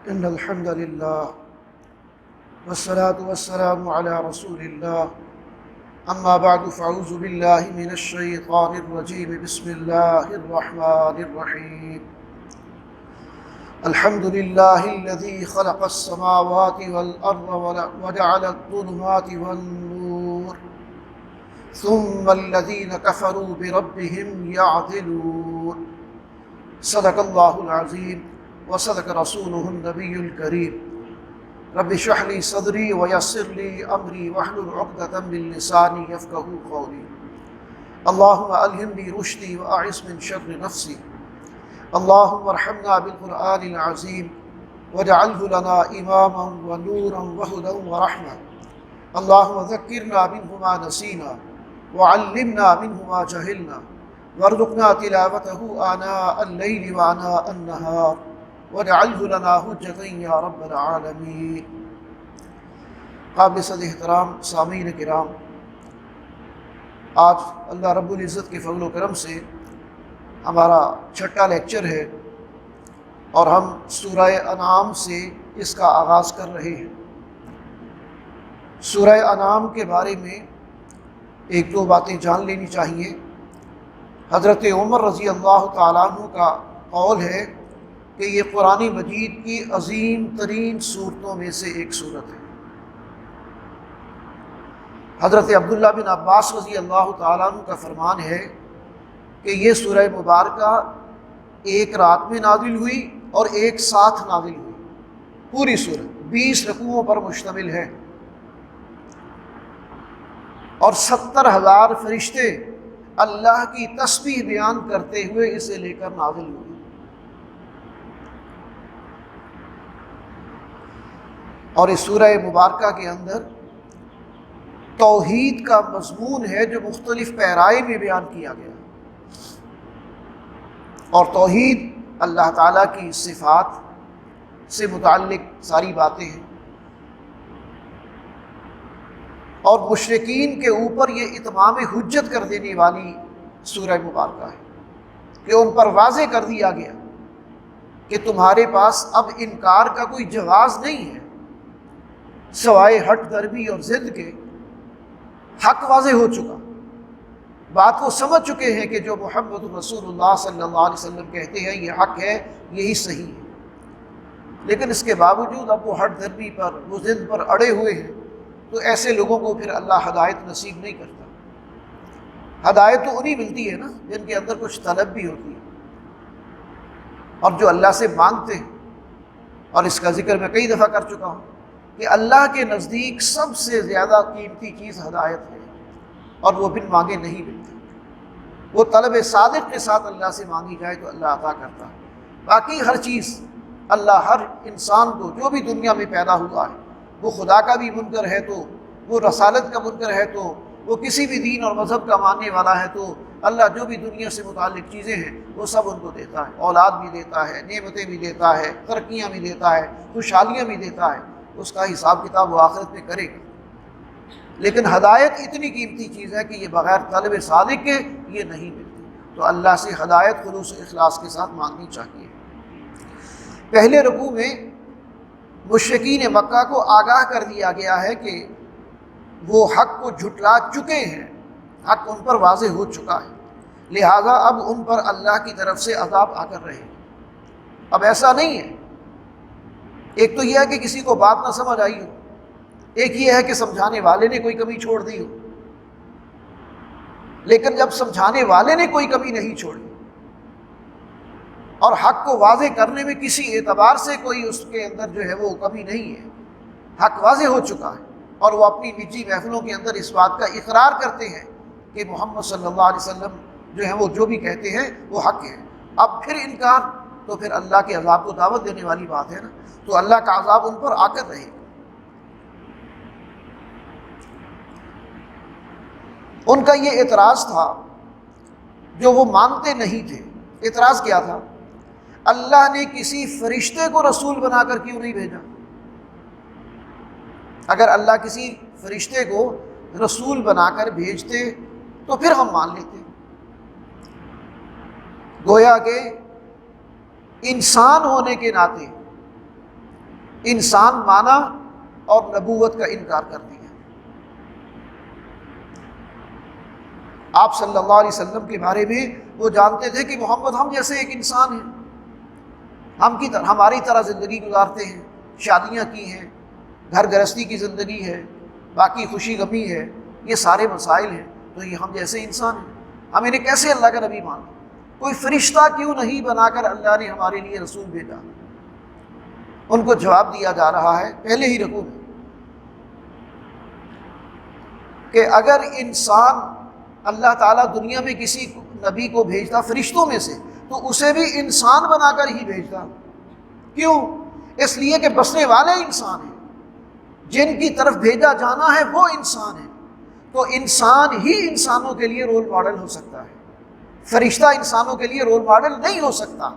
إن الحمد لله والصلاة والسلام على رسول الله أما بعد فأعوذ بالله من الشيطان الرجيم بسم الله الرحمن الرحيم الحمد لله الذي خلق السماوات والأرض وجعل الظلمات والنور ثم الذين كفروا بربهم يعدلون صدق الله العظيم وصدق رسوله النبي الكريم رب اشرح لي صدري ويسر لي أمري واحلل عقدة من لساني يفقهوا قولي اللهم ألهمني رشدي وأعص من شر نفسي اللهم ارحمنا بالقرآن العظيم واجعله لنا إماما ونورا وهدى ورحمة اللهم ذكرنا منه ما نسينا وعلمنا منه ما جهلنا وارزقنا تلاوته آناء الليل وآناء النهار واجعله لنا حجة یا رب العالمین۔ قابل صد احترام سامعین کرام، آج اللہ رب العزت کے فضل و کرم سے ہمارا چھٹا لیکچر ہے اور ہم سورہ انعام سے اس کا آغاز کر رہے ہیں۔ سورہ انعام کے بارے میں ایک دو باتیں جان لینی چاہیے۔ حضرت عمر رضی اللہ تعالیٰ عنہ کا قول ہے کہ یہ قرآن مجید کی عظیم ترین صورتوں میں سے ایک صورت ہے۔ حضرت عبداللہ بن عباس رضی اللہ تعالیٰ عنہ کا فرمان ہے کہ یہ سورہ مبارکہ ایک رات میں نازل ہوئی اور ایک ساتھ نازل ہوئی۔ پوری سورت 20 رکوعوں پر مشتمل ہے اور 70,000 فرشتے اللہ کی تسبیح بیان کرتے ہوئے اسے لے کر نازل ہوئے۔ اور اس سورہ مبارکہ کے اندر توحید کا مضمون ہے جو مختلف پیرائی میں بیان کیا گیا، اور توحید اللہ تعالیٰ کی صفات سے متعلق ساری باتیں ہیں، اور مشرکین کے اوپر یہ اتمام حجت کر دینے والی سورہ مبارکہ ہے کہ ان پر واضح کر دیا گیا کہ تمہارے پاس اب انکار کا کوئی جواز نہیں ہے سوائے ہٹ دربی اور ضد کے۔ حق واضح ہو چکا، بات وہ سمجھ چکے ہیں کہ جو محمد رسول اللہ صلی اللہ علیہ وسلم کہتے ہیں یہ حق ہے، یہی صحیح ہے، لیکن اس کے باوجود اب وہ ہٹ دربی پر، وہ ضد پر اڑے ہوئے ہیں، تو ایسے لوگوں کو پھر اللہ ہدایت نصیب نہیں کرتا۔ ہدایت تو انہیں ملتی ہے نا جن کے اندر کچھ طلب بھی ہوتی ہے اور جو اللہ سے مانگتے ہیں، اور اس کا ذکر میں کئی دفعہ کر چکا ہوں کہ اللہ کے نزدیک سب سے زیادہ قیمتی چیز ہدایت ہے، اور وہ بن مانگے نہیں ملتی۔ وہ طلب صادق کے ساتھ اللہ سے مانگی جائے تو اللہ عطا کرتا ہے۔ باقی ہر چیز اللہ ہر انسان کو جو بھی دنیا میں پیدا ہوا ہے، وہ خدا کا بھی منکر ہے تو، وہ رسالت کا منکر ہے تو، وہ کسی بھی دین اور مذہب کا ماننے والا ہے تو، اللہ جو بھی دنیا سے متعلق چیزیں ہیں وہ سب ان کو دیتا ہے۔ اولاد بھی دیتا ہے، نعمتیں بھی دیتا ہے، ترقیاں بھی دیتا ہے، خوشحالیاں بھی دیتا ہے، اس کا حساب کتاب وہ آخرت میں کرے گا۔ لیکن ہدایت اتنی قیمتی چیز ہے کہ یہ بغیر طلب صادق کے یہ نہیں ملتی، تو اللہ سے ہدایت خلوص و اخلاص کے ساتھ مانگنی چاہیے۔ پہلے رکوع میں مشرکین مکہ کو آگاہ کر دیا گیا ہے کہ وہ حق کو جھٹلا چکے ہیں، حق ان پر واضح ہو چکا ہے، لہذا اب ان پر اللہ کی طرف سے عذاب آ کر رہے۔ اب ایسا نہیں ہے، ایک تو یہ ہے کہ کسی کو بات نہ سمجھ آئی ہو، ایک یہ ہے کہ سمجھانے والے نے کوئی کمی چھوڑ دی ہو، لیکن جب سمجھانے والے نے کوئی کمی نہیں چھوڑی اور حق کو واضح کرنے میں کسی اعتبار سے کوئی اس کے اندر جو ہے وہ کمی نہیں ہے، حق واضح ہو چکا ہے، اور وہ اپنی نجی محفلوں کے اندر اس بات کا اقرار کرتے ہیں کہ محمد صلی اللہ علیہ وسلم جو ہے وہ جو بھی کہتے ہیں وہ حق ہے۔ اب پھر انکار تو پھر اللہ کے عذاب کو دعوت دینے والی بات ہے نا، تو اللہ کا عذاب ان پر آ کر رہے گا۔ ان کا یہ اعتراض تھا جو وہ مانتے نہیں تھے۔ اعتراض کیا تھا؟ اللہ نے کسی فرشتے کو رسول بنا کر کیوں نہیں بھیجا؟ اگر اللہ کسی فرشتے کو رسول بنا کر بھیجتے تو پھر ہم مان لیتے ہیں۔ گویا کہ انسان ہونے کے ناطے انسان مانا اور نبوت کا انکار کر دیا۔ آپ صلی اللہ علیہ وسلم کے بارے میں وہ جانتے تھے کہ محمد ہم جیسے ایک انسان ہیں، ہماری طرح زندگی گزارتے ہیں، شادیاں کی ہیں، گھر گرہستی کی زندگی ہے، باقی خوشی غمی ہے، یہ سارے مسائل ہیں، تو یہ ہم جیسے انسان ہیں، ہم انہیں کیسے اللہ کا نبی مان لیں؟ کوئی فرشتہ کیوں نہیں بنا کر اللہ نے ہمارے لیے رسول بھیجا؟ ان کو جواب دیا جا رہا ہے پہلے ہی رکوع میں کہ اگر انسان اللہ تعالیٰ دنیا میں کسی نبی کو بھیجتا فرشتوں میں سے تو اسے بھی انسان بنا کر ہی بھیجتا۔ کیوں؟ اس لیے کہ بسنے والے انسان ہیں، جن کی طرف بھیجا جانا ہے وہ انسان ہے، تو انسان ہی انسانوں کے لیے رول ماڈل ہو سکتا ہے، فرشتہ انسانوں کے لیے رول ماڈل نہیں ہو سکتا۔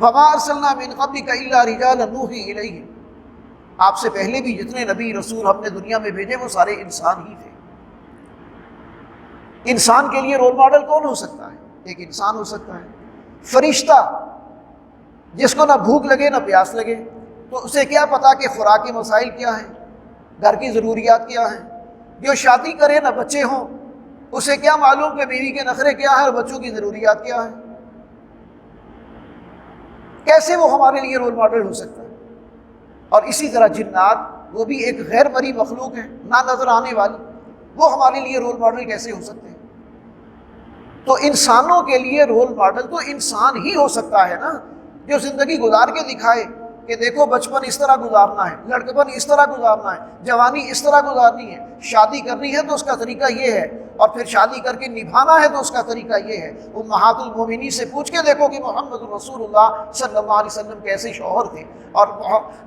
وَمَا أَرْسَلْنَا مِن قَبْلِكَ إِلَّا رِجَالًا نُوحِي إِلَيْهِمْ، آپ سے پہلے بھی جتنے نبی رسول ہم نے دنیا میں بھیجے وہ سارے انسان ہی تھے۔ انسان کے لیے رول ماڈل کون ہو سکتا ہے؟ ایک انسان ہو سکتا ہے۔ فرشتہ جس کو نہ بھوک لگے نہ پیاس لگے، تو اسے کیا پتا کہ خوراک کے مسائل کیا ہیں، گھر کی ضروریات کیا ہیں؟ جو شادی کرے نہ بچے ہوں، اسے کیا معلوم کہ بیوی کے نخرے کیا ہیں اور بچوں کی ضروریات کیا ہیں؟ کیسے وہ ہمارے لیے رول ماڈل ہو سکتا ہے؟ اور اسی طرح جنات، وہ بھی ایک غیر مرئی مخلوق ہے، نہ نظر آنے والی، وہ ہمارے لیے رول ماڈل کیسے ہو سکتے ہیں؟ تو انسانوں کے لیے رول ماڈل تو انسان ہی ہو سکتا ہے نا، جو زندگی گزار کے دکھائے کہ دیکھو بچپن اس طرح گزارنا ہے، لڑکپن اس طرح گزارنا ہے، جوانی اس طرح گزارنی ہے، شادی کرنی ہے تو اس کا طریقہ یہ ہے، اور پھر شادی کر کے نبھانا ہے تو اس کا طریقہ یہ ہے۔ امہات المومنین سے پوچھ کے دیکھو کہ محمد رسول اللہ صلی اللہ علیہ وسلم کیسے شوہر تھے، اور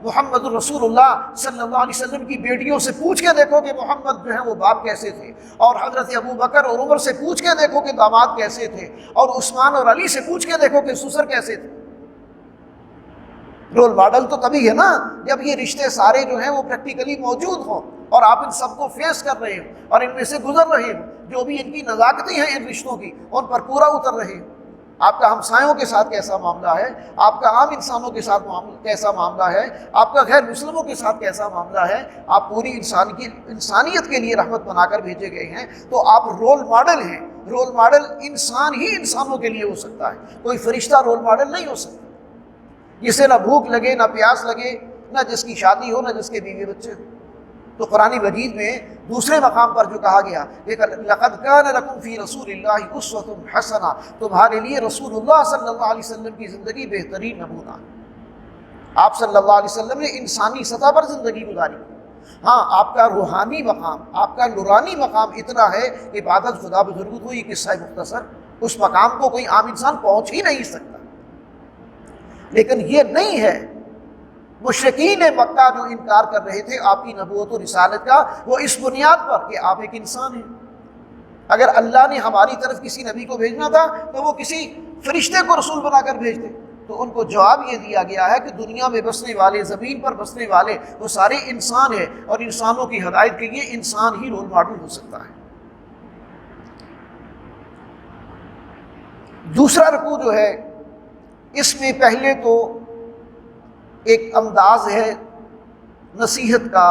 محمد رسول اللہ صلی اللہ علیہ وسلم کی بیٹیوں سے پوچھ کے دیکھو کہ محمد جو ہے وہ باپ کیسے تھے، اور حضرت ابو بکر اور عمر سے پوچھ کے دیکھو کہ داماد کیسے تھے، اور عثمان اور علی سے پوچھ کے دیکھو کہ سسر کیسے تھے۔ رول ماڈل تو تبھی ہے نا جب یہ رشتے سارے جو ہیں وہ پریکٹیکلی موجود ہوں، اور آپ ان سب کو فیس کر رہے ہیں اور ان میں سے گزر رہے ہیں، جو بھی ان کی نزاکتیں ہیں ان رشتوں کی ان پر پورا اتر رہے ہیں۔ آپ کا ہمسایوں کے ساتھ کیسا معاملہ ہے، آپ کا عام انسانوں کے ساتھ کیسا معاملہ ہے، آپ کا غیر مسلموں کے ساتھ کیسا معاملہ ہے، آپ پوری انسانیت کے لیے رحمت بنا کر بھیجے گئے ہیں، تو آپ رول ماڈل ہیں۔ رول ماڈل انسان ہی انسانوں کے لیے ہو سکتا ہے، کوئی فرشتہ رول ماڈل نہیں ہو سکتا، جسے نہ بھوک لگے نہ پیاس لگے، نہ جس کی شادی ہو نہ جس کے بیوی بچے ہوں۔ تو قرآن مجید میں دوسرے مقام پر جو کہا گیا کہ لقد کان لکم فی رسول اللہ اسوۃ حسنہ، تمہارے لیے رسول اللہ صلی اللہ علیہ وسلم کی زندگی بہترین نمونہ ہے۔ آپ صلی اللہ علیہ وسلم نے انسانی سطح پر زندگی گزاری، ہاں آپ کا روحانی مقام، آپ کا نورانی مقام اتنا ہے کہ عبادت خدا بزرگ ہو، یہ قصہ مختصر، اس مقام کو کوئی عام انسان پہنچ ہی نہیں سکتا۔ لیکن یہ نہیں ہے، مشرکین مکہ جو انکار کر رہے تھے آپ کی نبوت و رسالت کا، وہ اس بنیاد پر کہ آپ ایک انسان ہیں۔ اگر اللہ نے ہماری طرف کسی نبی کو بھیجنا تھا تو وہ کسی فرشتے کو رسول بنا کر بھیجتے، تو ان کو جواب یہ دیا گیا ہے کہ دنیا میں بسنے والے، زمین پر بسنے والے وہ سارے انسان ہیں، اور انسانوں کی ہدایت کے لیے انسان ہی رول ماڈل ہو سکتا ہے۔ دوسرا رکوع جو ہے اس میں پہلے تو ایک انداز ہے نصیحت کا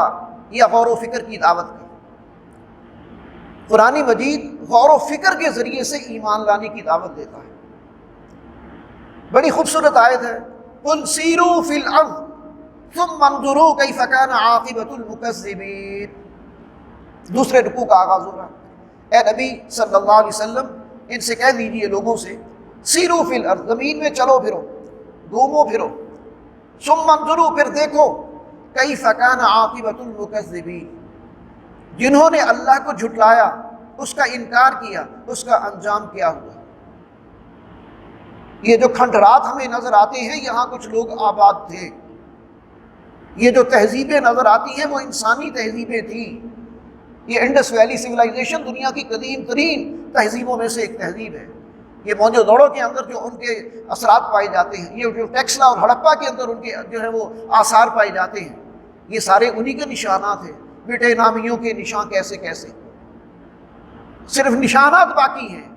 یا غور و فکر کی دعوت کا۔ قرآن مجید غور و فکر کے ذریعے سے ایمان لانے کی دعوت دیتا ہے۔ بڑی خوبصورت آیت ہے، قُلْ سِیرُوا فِی الْأَرْضِ ثُمَّ انظُرُوا کَیْفَ کَانَ عَاقِبَةُ الْمُکَذِّبِینَ۔ دوسرے رکوع کا آغاز ہو رہا ہے، اے نبی صلی اللہ علیہ وسلم ان سے کہہ دیجیے لوگوں سے، سیرو فی الارض، زمین میں چلو پھرو، گھومو پھرو، ثم انظروا، پھر دیکھو، کیف کان عاقبۃ المکذبین، جنہوں نے اللہ کو جھٹلایا، اس کا انکار کیا، اس کا انجام کیا ہوا۔ یہ جو کھنڈرات ہمیں نظر آتے ہیں یہاں کچھ لوگ آباد تھے، یہ جو تہذیبیں نظر آتی ہیں وہ انسانی تہذیبیں تھیں۔ یہ انڈس ویلی سویلائزیشن دنیا کی قدیم ترین تہذیبوں میں سے ایک تہذیب ہے۔ یہ موہنجو دڑو کے اندر جو ان کے اثرات پائے جاتے ہیں، یہ جو ٹیکسلا اور ہڑپا کے اندر ان کے جو ہے وہ آثار پائے جاتے ہیں، یہ سارے انہی کے نشانات ہیں۔ مٹے نامیوں کے نشان کیسے کیسے، صرف نشانات باقی ہیں،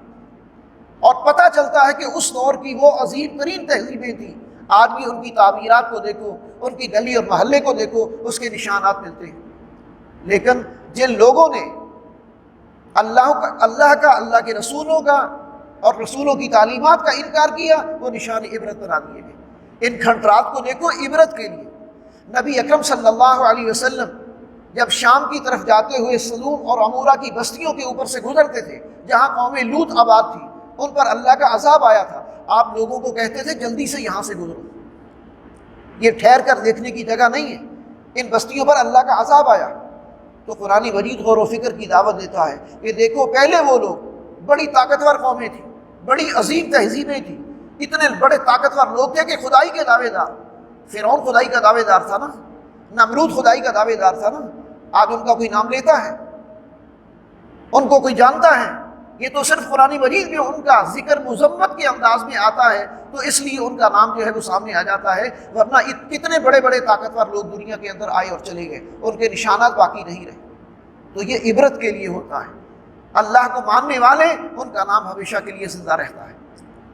اور پتہ چلتا ہے کہ اس دور کی وہ عظیم ترین تہذیبیں تھیں۔ آج بھی ان کی تعمیرات کو دیکھو، ان کی گلی اور محلے کو دیکھو، اس کے نشانات ملتے ہیں۔ لیکن جن لوگوں نے اللہ کا اللہ کے رسولوں کا اور رسولوں کی تعلیمات کا انکار کیا، وہ نشان عبرت بنا دیے گئے۔ ان کھنڈرات کو دیکھو عبرت کے لیے۔ نبی اکرم صلی اللہ علیہ وسلم جب شام کی طرف جاتے ہوئے سدوم اور عمورہ کی بستیوں کے اوپر سے گزرتے تھے جہاں قوم لوط آباد تھی، ان پر اللہ کا عذاب آیا تھا، آپ لوگوں کو کہتے تھے جلدی سے یہاں سے گزرو، یہ ٹھہر کر دیکھنے کی جگہ نہیں ہے، ان بستیوں پر اللہ کا عذاب آیا۔ تو قرآن مجید غور و فکر کی دعوت دیتا ہے کہ دیکھو پہلے وہ لوگ بڑی طاقتور قومیں تھیں، بڑی عظیم تہذیبیں تھیں، اتنے بڑے طاقتور لوگ تھے کہ خدائی کے دعوے دار، فرعون خدائی کا دعوے دار تھا نا، نمرود خدائی کا دعوے دار تھا نا، آج ان کا کوئی نام لیتا ہے، ان کو کوئی جانتا ہے؟ یہ تو صرف قرآن مجید میں ان کا ذکر مذمت کے انداز میں آتا ہے تو اس لیے ان کا نام جو ہے وہ سامنے آ جاتا ہے، ورنہ کتنے بڑے بڑے طاقتور لوگ دنیا کے اندر آئے اور چلے گئے، ان کے نشانات باقی نہیں رہے۔ تو یہ عبرت کے لیے ہوتا ہے، اللہ کو ماننے والے ان کا نام ہمیشہ کے لیے زندہ رہتا ہے،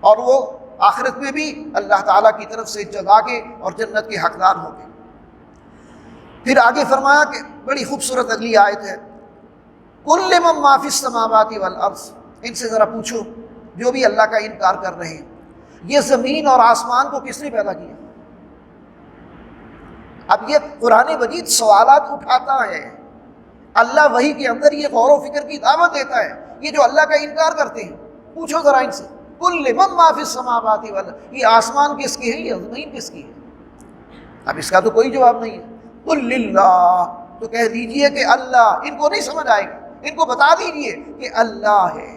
اور وہ آخرت میں بھی اللہ تعالیٰ کی طرف سے جزا کے اور جنت کے حقدار ہوں گے۔ پھر آگے فرمایا کہ بڑی خوبصورت اگلی آیت ہے، کل من ما فی السماوات والارض، ان سے ذرا پوچھو جو بھی اللہ کا انکار کر رہے ہیں، یہ زمین اور آسمان کو کس نے پیدا کیا؟ اب یہ قرآن مجید سوالات اٹھاتا ہے، اللہ وحی کے اندر یہ غور و فکر کی دعوت دیتا ہے، یہ جو اللہ کا انکار کرتے ہیں پوچھو ذرا ان سے، کل من ما فی السماوات والارض، یہ آسمان کس کی ہے، یہ زمین کس کی ہے؟ اب اس کا تو کوئی جواب نہیں ہے۔ قل للہ، تو کہہ دیجئے کہ اللہ، ان کو نہیں سمجھ آئے گا، ان کو بتا دیجئے کہ اللہ ہے۔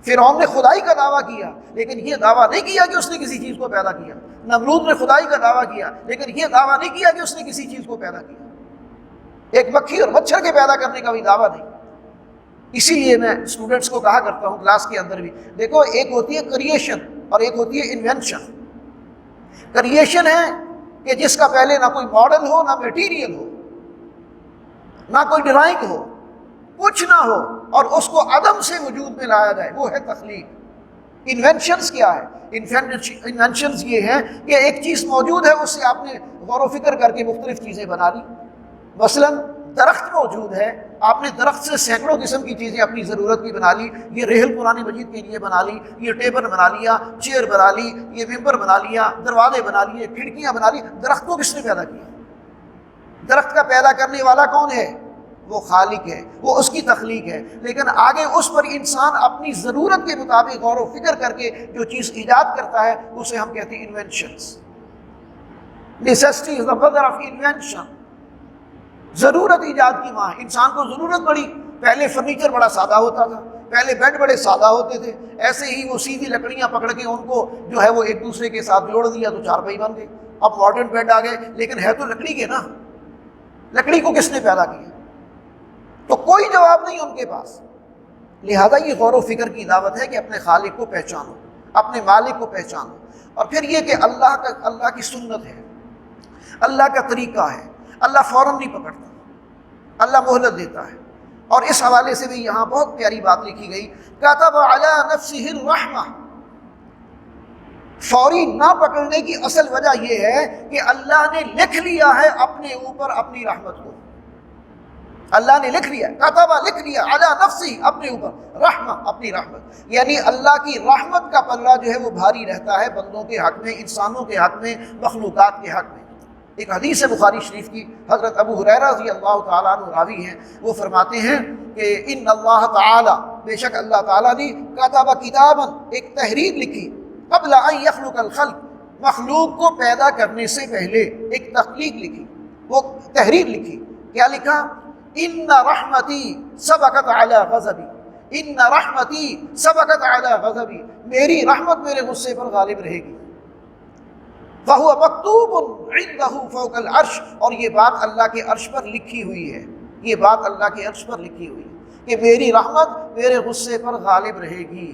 فرعون نے خدائی کا دعویٰ کیا لیکن یہ دعویٰ نہیں کیا کہ اس نے کسی چیز کو پیدا کیا، نمرود نے خدائی کا دعویٰ کیا لیکن یہ دعویٰ نہیں کیا کہ اس نے کسی چیز کو پیدا کیا، ایک مکھی اور مچھر کے پیدا کرنے کا بھی دعویٰ نہیں۔ اسی لیے میں اسٹوڈنٹس کو کہا کرتا ہوں کلاس کے اندر بھی، دیکھو ایک ہوتی ہے کریشن اور ایک ہوتی ہے انوینشن۔ کریشن ہے کہ جس کا پہلے نہ کوئی ماڈل ہو، نہ میٹیریل ہو، نہ کوئی ڈرائنگ ہو، کچھ نہ ہو، اور اس کو عدم سے وجود میں لایا جائے، وہ ہے تخلیق۔ انوینشنز کیا ہے؟ انوینشنز یہ ہیں کہ ایک چیز موجود ہے، اس سے آپ نے غور و فکر کر کے مختلف چیزیں بنا لی۔ مثلا درخت موجود ہے، آپ نے درخت سے سینکڑوں قسم کی چیزیں اپنی ضرورت کی بنا لی، یہ ریحل قرآن مجید کے لیے بنا لی، یہ ٹیبل بنا لیا، چیئر بنا لی، یہ ممبر بنا لیا، دروازے بنا لیے، کھڑکیاں بنا لی۔ درخت کو کس نے پیدا کیا؟ درخت کا پیدا کرنے والا کون ہے؟ وہ خالق ہے، وہ اس کی تخلیق ہے، لیکن آگے اس پر انسان اپنی ضرورت کے مطابق غور و فکر کر کے جو چیز ایجاد کرتا ہے اسے ہم کہتے ہیں inventions. Necessity is the mother of invention, ضرورت ایجاد کی ماں ہے۔ انسان کو ضرورت پڑی، پہلے فرنیچر بڑا سادہ ہوتا تھا، پہلے بیڈ بڑے سادہ ہوتے تھے، ایسے ہی وہ سیدھی لکڑیاں پکڑ کے ان کو جو ہے وہ ایک دوسرے کے ساتھ جوڑ دیا تو چارپائی بن گئی۔ اب ماڈرن بیڈ آ گئے لیکن ہے تو لکڑی کے نا، لکڑی کو کس نے پیدا کیا؟ تو کوئی جواب نہیں ان کے پاس۔ لہذا یہ غور و فکر کی دعوت ہے کہ اپنے خالق کو پہچانو، اپنے مالک کو پہچانو، اور پھر یہ کہ اللہ کی سنت ہے، اللہ کا طریقہ ہے، اللہ فوراً نہیں پکڑتا، اللہ مہلت دیتا ہے۔ اور اس حوالے سے بھی یہاں بہت پیاری بات لکھی گئی، کتب علی نفسہ الرحمہ، فوری نہ پکڑنے کی اصل وجہ یہ ہے کہ اللہ نے لکھ لیا ہے اپنے اوپر اپنی رحمت کو، اللہ نے لکھ لیا، کتبہ لکھ لیا، علی نفسی اپنے اوپر، رحمہ اپنی رحمت، یعنی اللہ کی رحمت کا پلہ جو ہے وہ بھاری رہتا ہے بندوں کے حق میں، انسانوں کے حق میں، مخلوقات کے حق میں۔ ایک حدیث ہے بخاری شریف کی، حضرت ابو ہریرہ رضی اللہ تعالیٰ عنہ راوی ہیں، وہ فرماتے ہیں کہ ان اللہ تعالیٰ، بے شک اللہ تعالیٰ نے کتب کتابا، ایک تحریر لکھی، قبل ان یخلق الخلق، مخلوق کو پیدا کرنے سے پہلے ایک تخلیق لکھی، وہ تحریر لکھی۔ کیا لکھا؟ ان رحمتی سبقت علی غضبی، ان رحمتی سبقت علی غضبی، میری رحمت میرے غصے پر غالب رہے گی۔ فہو مکتوب عندہ فوق العرش، اور یہ بات اللہ کے عرش پر لکھی ہوئی ہے، یہ بات اللہ کے عرش پر لکھی ہوئی ہے کہ میری رحمت میرے غصے پر غالب رہے گی۔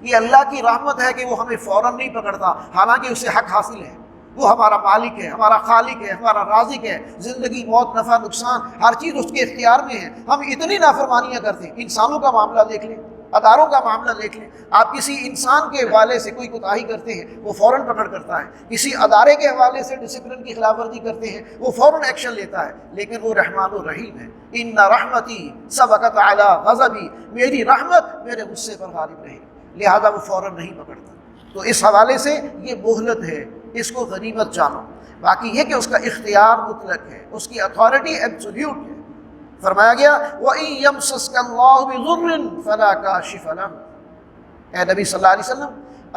یہ اللہ کی رحمت ہے کہ وہ ہمیں فوراً نہیں پکڑتا، حالانکہ اسے حق حاصل ہے، وہ ہمارا مالک ہے، ہمارا خالق ہے، ہمارا رازق ہے، زندگی موت نفع نقصان ہر چیز اس کے اختیار میں ہے، ہم اتنی نافرمانیاں کرتے ہیں۔ انسانوں کا معاملہ دیکھ لیں، اداروں کا معاملہ دیکھ لیں، آپ کسی انسان کے حوالے سے کوئی کوتاہی کرتے ہیں وہ فوراً پکڑ کرتا ہے، کسی ادارے کے حوالے سے ڈسپلن کی خلاف ورزی کرتے ہیں وہ فوراً ایکشن لیتا ہے، لیکن وہ رحمان و رحیم ہے۔ ان رحمتی سبقت علی غضبی، میری رحمت میرے غصے پر غالب رہی، لہذا وہ فوراً نہیں پکڑتا۔ تو اس حوالے سے یہ مہلت ہے، اس کو غنیمت جانو۔ باقی یہ کہ اس کا اختیار مطلق ہے، اس کی اتھارٹی ایبسولوٹ ہے۔ فرمایا گیا وَإِن يَمْسَسْكَ اللَّهُ بِضُرٍّ فَلَا كَاشِفَ لَهُ، اے نبی صلی اللہ علیہ وسلم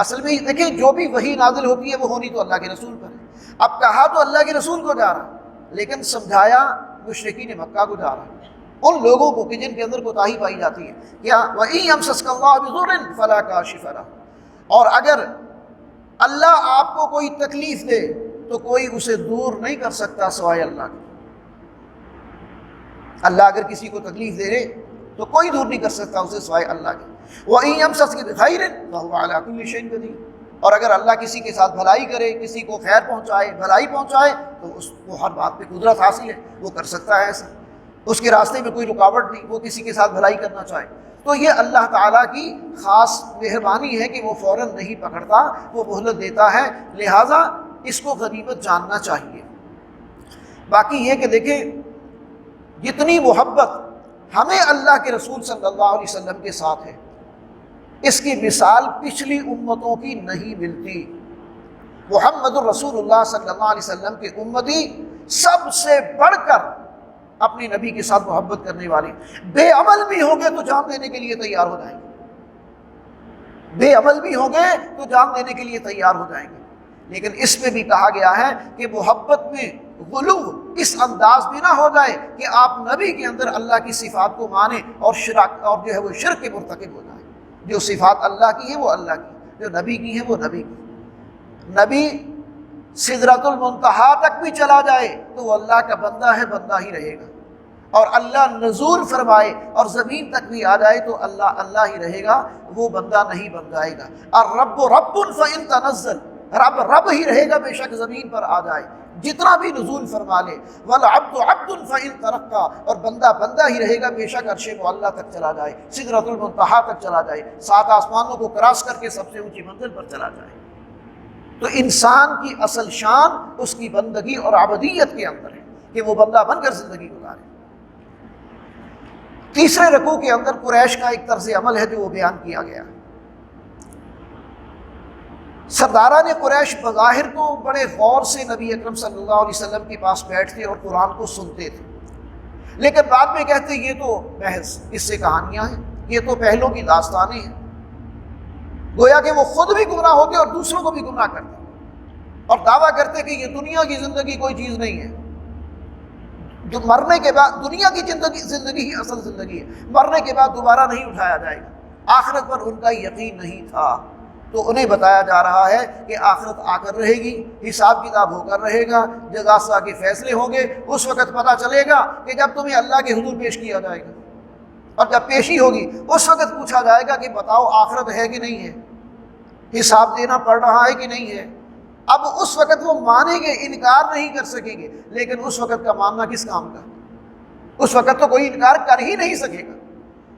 اصل میں دیکھیں جو بھی وحی نازل ہوتی ہے وہ ہونی تو اللہ کے رسول پر ہے۔ اب کہا تو اللہ کے رسول کو جا رہا، لیکن سمجھایا مشرکین مکہ کو جا رہا، ان لوگوں کو کہ جن کے اندر کوتاہی پائی جاتی ہے۔ کیا وَإِن يَمْسَسْكَ اللَّهُ بِضُرٍّ فَلَا كَاشِفَ لَهُ، اور اگر اللہ آپ کو کوئی تکلیف دے تو کوئی اسے دور نہیں کر سکتا سوائے اللہ کے۔ اللہ اگر کسی کو تکلیف دے رہے تو کوئی دور نہیں کر سکتا اسے سوائے اللہ کے۔ وَإِن يَمْسَسْكَ بِخَيْرٍ فَهُوَ عَلَىٰ كُلِّ شَيْءٍ قَدِيرٌ، اور اگر اللہ کسی کے ساتھ بھلائی کرے، کسی کو خیر پہنچائے، بھلائی پہنچائے، تو اس کو ہر بات پہ قدرت حاصل ہے، وہ کر سکتا ہے ایسا، اس کے راستے میں کوئی رکاوٹ نہیں، وہ کسی کے ساتھ بھلائی کرنا چاہے۔ تو یہ اللہ تعالیٰ کی خاص مہربانی ہے کہ وہ فوراً نہیں پکڑتا، وہ مہلت دیتا ہے، لہٰذا اس کو غنیمت جاننا چاہیے۔ باقی یہ کہ دیکھیں جتنی محبت ہمیں اللہ کے رسول صلی اللہ علیہ وسلم کے ساتھ ہے، اس کی مثال پچھلی امتوں کی نہیں ملتی۔ محمد الرسول اللہ صلی اللہ علیہ وسلم کے امتی سب سے بڑھ کر اپنے نبی کے ساتھ محبت کرنے والے، بے عمل بھی ہوں گے تو جان دینے کے لیے تیار ہو جائیں گے، بے عمل بھی ہوں گے تو جان دینے کے لیے تیار ہو جائیں گے۔ لیکن اس میں بھی کہا گیا ہے کہ محبت میں غلو اس انداز میں نہ ہو جائے کہ آپ نبی کے اندر اللہ کی صفات کو مانیں اور جو ہے وہ شرک کے مرتکب ہو جائیں۔ جو صفات اللہ کی ہیں وہ اللہ کی، جو نبی کی ہیں وہ نبی کی۔ نبی سدرۃ المنتہا تک بھی چلا جائے تو وہ اللہ کا بندہ ہے، بندہ ہی رہے گا، اور اللہ نزول فرمائے اور زمین تک بھی آ جائے تو اللہ اللہ ہی رہے گا، وہ بندہ نہیں بن جائے گا۔ الرب رب فإن تنزل، رب رب ہی رہے گا بے شک زمین پر آ جائے، جتنا بھی نزول فرما لے۔ والعبد عبد فإن ترقى، اور بندہ بندہ ہی رہے گا بے شک عرش معلیٰ تک چلا جائے، سدرۃ المنتہا تک چلا جائے، 7 آسمانوں کو کراس کر کے سب سے اونچی منزل پر چلا جائے۔ تو انسان کی اصل شان اس کی بندگی اور عبودیت کے اندر ہے کہ وہ بندہ بن کر زندگی گزارے۔ تیسرے رکوع کے اندر قریش کا ایک طرز عمل ہے جو وہ بیان کیا گیا۔ سرداران قریش بظاہر تو بڑے غور سے نبی اکرم صلی اللہ علیہ وسلم کے پاس بیٹھتے اور قرآن کو سنتے تھے، لیکن بعد میں کہتے یہ تو محض اس سے کہانیاں ہیں، یہ تو پہلوں کی داستانیں ہیں، گویا کہ وہ خود بھی گمراہ ہوتے اور دوسروں کو بھی گمراہ کرتے اور دعویٰ کرتے کہ یہ دنیا کی زندگی کوئی چیز نہیں ہے، جو مرنے کے بعد دنیا کی زندگی ہی اصل زندگی ہے، مرنے کے بعد دوبارہ نہیں اٹھایا جائے گا۔ آخرت پر ان کا یقین نہیں تھا، تو انہیں بتایا جا رہا ہے کہ آخرت آ کر رہے گی، حساب کتاب ہو کر رہے گا، جزا کے فیصلے ہوں گے، اس وقت پتہ چلے گا کہ جب تمہیں اللہ کے حضور پیش کیا جائے گا، اور جب پیشی ہوگی اس وقت پوچھا جائے گا کہ بتاؤ آخرت ہے کہ نہیں ہے، حساب دینا پڑ رہا ہے کہ نہیں ہے۔ اب اس وقت وہ مانیں گے، انکار نہیں کر سکیں گے، لیکن اس وقت کا ماننا کس کام کا؟ اس وقت تو کوئی انکار کر ہی نہیں سکے گا۔